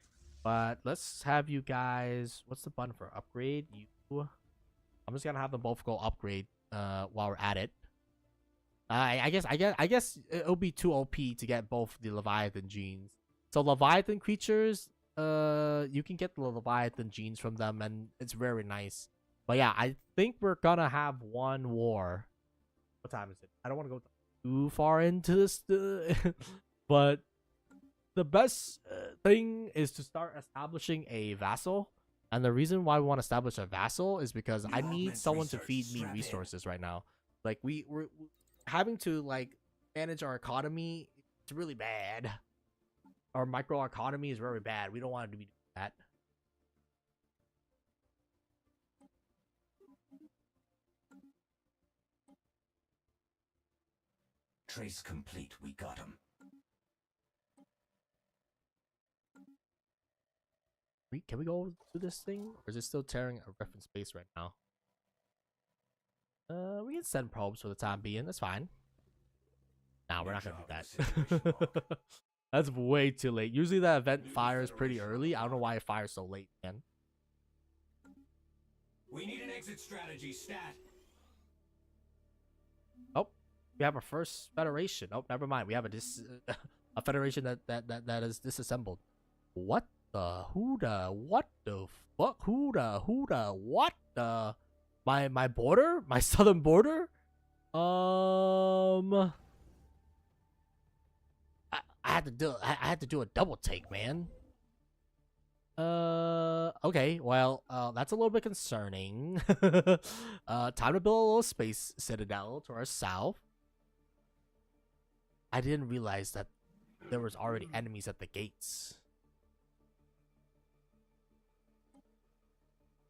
But let's have you guys. What's the button for upgrade? You. I'm just gonna have them both go upgrade. While we're at it. I guess it'll be too OP to get both the Leviathan genes. So Leviathan creatures, you can get the Leviathan genes from them, and it's very nice. But yeah, I think we're gonna have one war. What time is it? I don't want to go too far into this, but the best thing is to start establishing a vassal. And the reason why we want to establish a vassal is because I need someone to feed me resources right now. Like we're having to like manage our economy. It's really bad. Our microeconomy is very bad. We don't want to be doing that. Trace complete. We got him. Can we go to this thing? Or is it still tearing a reference space right now? We can send probes for the time being. That's fine. Nah, we're not gonna do that. That's way too late. Usually that event fires pretty early. I don't know why it fires so late, man. We need an exit strategy, stat. Oh, we have our first federation. Oh, never mind. We have a federation that is disassembled. What the? Who the? What the fuck? Who the? What the? My border? My southern border? I had to do a double take, man. Okay, well, that's a little bit concerning. Time to build a little space citadel to our south. I didn't realize that there was already enemies at the gates.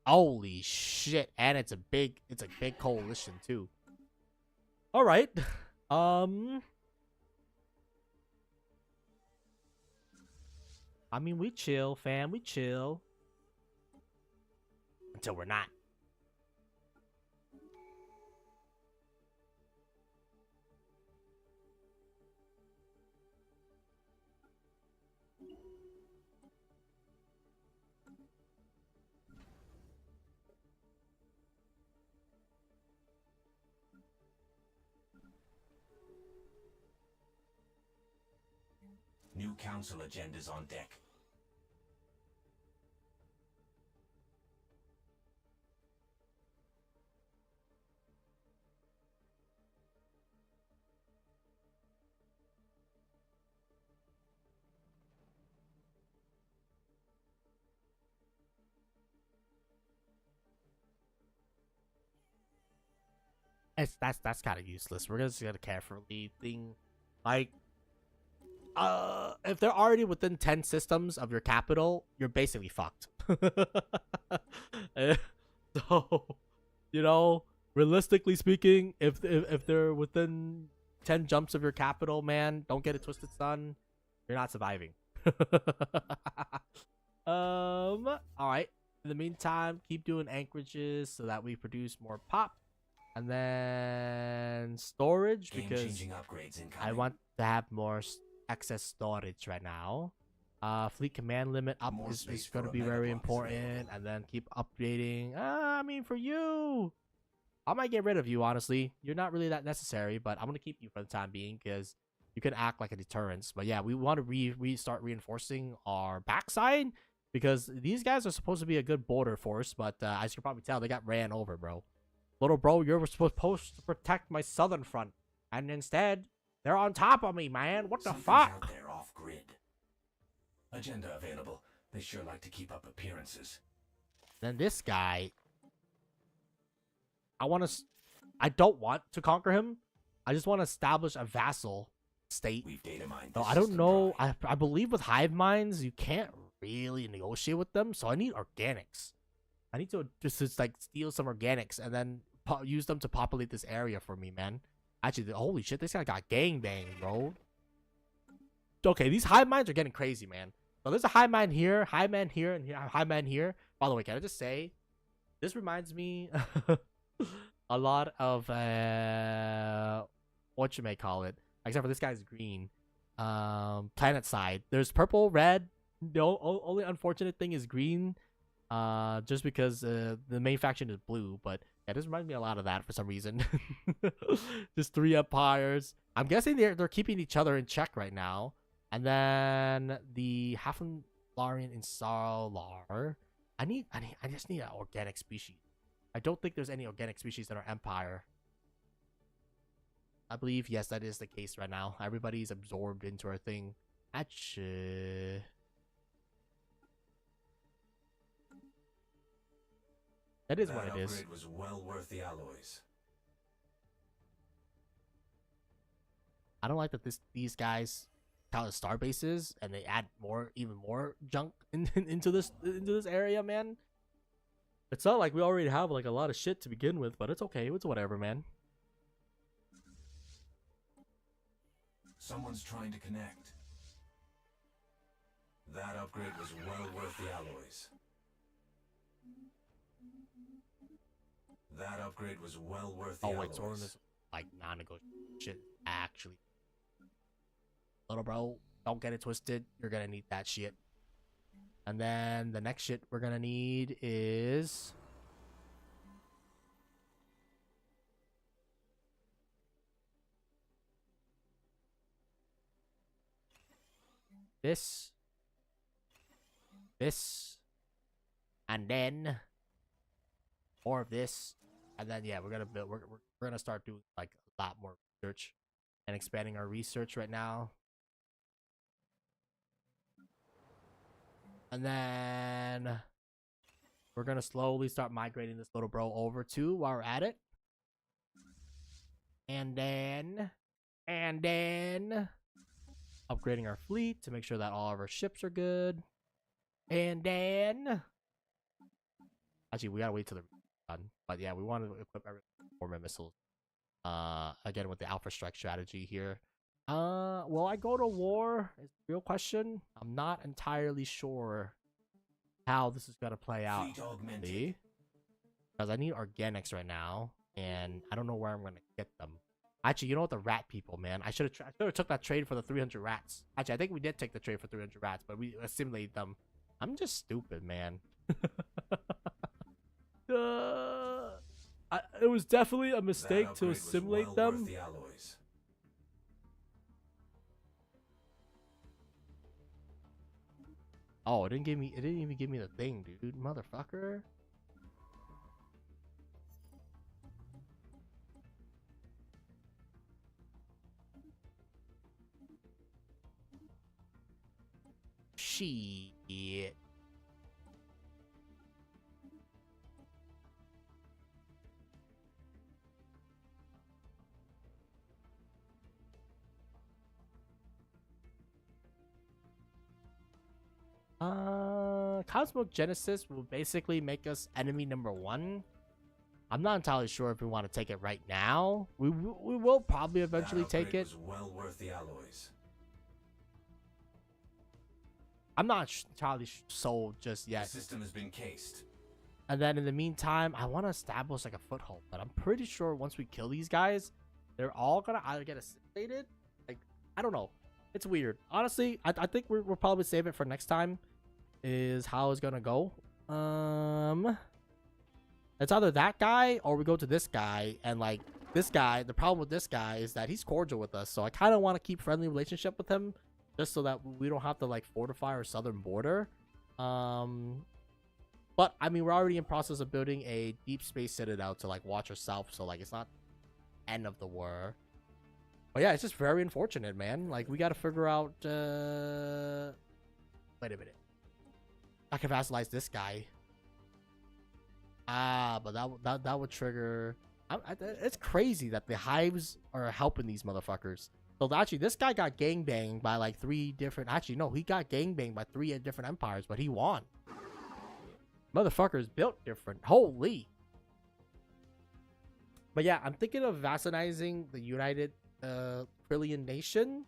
Holy shit, and it's a big coalition too. All right. I mean, we chill, fam. We chill. Until we're not. New council agendas on deck. That's kind of useless. We're just gonna carefully think, like, if they're already within 10 systems of your capital, you're basically fucked. So, you know, realistically speaking, if they're within 10 jumps of your capital, man, don't get it twisted, son. You're not surviving. All right. In the meantime, keep doing anchorages so that we produce more pop. And then storage, because upgrades incoming. I want to have more excess storage right now. Fleet command limit up is going to be very important. And then keep updating. I mean, for you, I might get rid of you, honestly. You're not really that necessary, but I'm going to keep you for the time being because you can act like a deterrence. But yeah, we want to restart reinforcing our backside because these guys are supposed to be a good border force. But as you can probably tell, they got ran over, bro. Little bro, you're supposed to protect my southern front. And instead, they're on top of me, man. What the fuck? Out there off grid. Agenda available. They sure like to keep up appearances. Then this guy, I don't want to conquer him. I just want to establish a vassal state. We've data mined. So I don't know. I believe with hive minds, you can't really negotiate with them. So I need organics. I need to just like steal some organics and then use them to populate this area for me, man. Actually, holy shit, this guy got gangbanged, bro. Okay, these hive mines are getting crazy, man. So there's a hive mine here, hive man here, and hive man here. By the way, can I just say, this reminds me a lot of what you may call it, except for this guy's green. Planet side. There's purple, red. The only unfortunate thing is green. Just because the main faction is blue, but yeah, this reminds me a lot of that for some reason. Just 3 empires. I'm guessing they're keeping each other in check right now. And then the Halflarian in Sarlar. I just need an organic species. I don't think there's any organic species in our empire. I believe, yes, that is the case right now. Everybody's absorbed into our thing. Actually, that is what That it is. upgrade was well worth the alloys. I don't like that these guys count as star bases and they add even more junk into this area, man. It's not like we already have like a lot of shit to begin with, but it's okay. It's whatever, man. Someone's trying to connect. That upgrade was well worth the alloys. That upgrade was well worth the Oh alloys. wait, Soren is like non-negotiable shit. Actually, little bro, don't get it twisted. You're gonna need that shit. And then the next shit we're gonna need is this, and then more of this, and then yeah, we're gonna build. We're gonna start doing like a lot more research and expanding our research right now. And then we're gonna slowly start migrating this little bro over too while we're at it. And then upgrading our fleet to make sure that all of our ships are good. And then actually we gotta wait till they're done. But yeah, we want to equip everything with 4 missiles. Again with the Alpha Strike strategy here. Will I go to war? Is the real question. I'm not entirely sure how this is gonna play out. Because I need organics right now, and I don't know where I'm gonna get them. Actually, you know what? The rat people, man. I should have took that trade for the 300 rats. Actually, I think we did take the trade for 300 rats, but we assimilated them. I'm just stupid, man. It was definitely a mistake to assimilate them. Oh, it didn't even give me the thing, dude. Motherfucker. Shit. Cosmic Genesis will basically make us enemy number 1. I'm not entirely sure if we want to take it right now. We will probably eventually take it. Well worth the alloys. I'm not entirely sold just yet. The system has been cased. And then in the meantime, I want to establish like a foothold. But I'm pretty sure once we kill these guys, they're all gonna either get assimilated. Like, I don't know. It's weird. Honestly, I think we'll probably save it for next time. Is how it's gonna go. It's either that guy or we go to this guy, and like this guy, the problem with this guy is that he's cordial with us, so I kind of want to keep friendly relationship with him just so that we don't have to like fortify our southern border. But I mean, we're already in process of building a deep space citadel to like watch ourselves, so like it's not end of the war. But yeah, it's just very unfortunate, man. Like we got to figure out wait a minute, I can vassalize this guy. But that would trigger. It's crazy that the hives are helping these motherfuckers. So actually, this guy got gangbanged by like 3 different. Actually, no, he got gangbanged by 3 different empires, but he won. Motherfuckers built different. Holy. But yeah, I'm thinking of vassalizing the United Trillion Nation,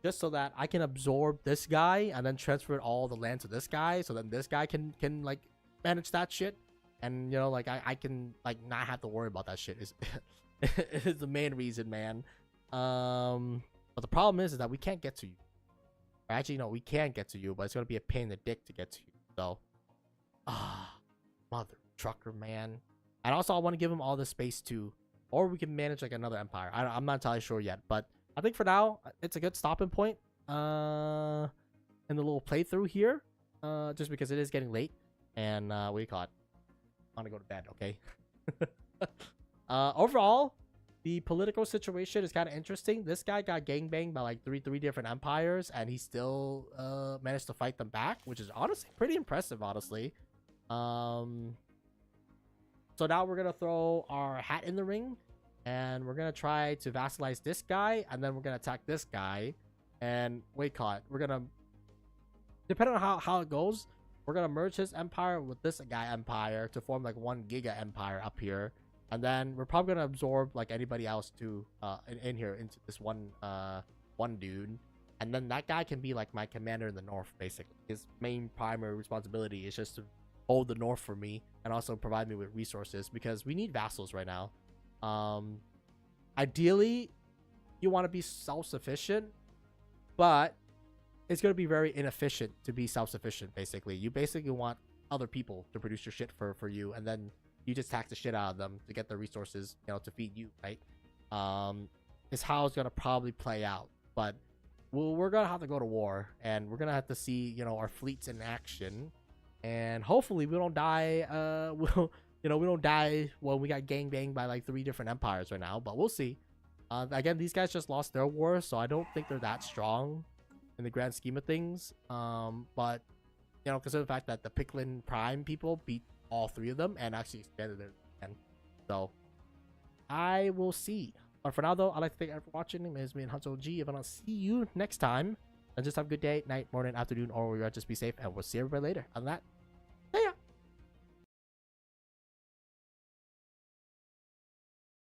just so that I can absorb this guy and then transfer all the land to this guy, so then this guy can like manage that shit. And you know, like I can like not have to worry about that shit is is the main reason, man. But the problem is that we can't get to you. Or actually, no, we can get to you, but it's gonna be a pain in the dick to get to you. So, mother trucker, man. And also, I want to give him all the space too, or we can manage like another empire. I'm not entirely sure yet, but I think for now it's a good stopping point. In the little playthrough here, just because it is getting late, and what do you call it? I want to go to bed, okay? Overall, the political situation is kind of interesting. This guy got gangbanged by like three different empires, and he still managed to fight them back, which is honestly pretty impressive, honestly. So now we're gonna throw our hat in the ring, and we're gonna try to vassalize this guy, and then we're gonna attack this guy. And wait, caught. We're gonna, depending on how it goes, we're gonna merge his empire with this guy empire to form like one giga empire up here. And then we're probably gonna absorb like anybody else to in here into this one dude. And then that guy can be like my commander in the north, basically. His main primary responsibility is just to hold the north for me and also provide me with resources, because we need vassals right now. Ideally, you want to be self-sufficient, but it's going to be very inefficient to be self-sufficient. Basically, you basically want other people to produce your shit for you, and then you just tax the shit out of them to get the resources, you know, to feed you, right? Is how it's going to probably play out. But we're going to have to go to war, and we're going to have to see, you know, our fleets in action, and hopefully we don't die we don't die when we got gangbanged by like 3 different empires right now, but we'll see. Again, these guys just lost their war, so I don't think they're that strong in the grand scheme of things. But you know, consider the fact that the Picklin Prime people beat all 3 of them and actually expanded their land. So I will see. But for now, though, I'd like to thank everyone for watching. My name is me and Hunter G. If I don't see you next time, then just have a good day, night, morning, afternoon, or just be safe, and we'll see everybody later. On that,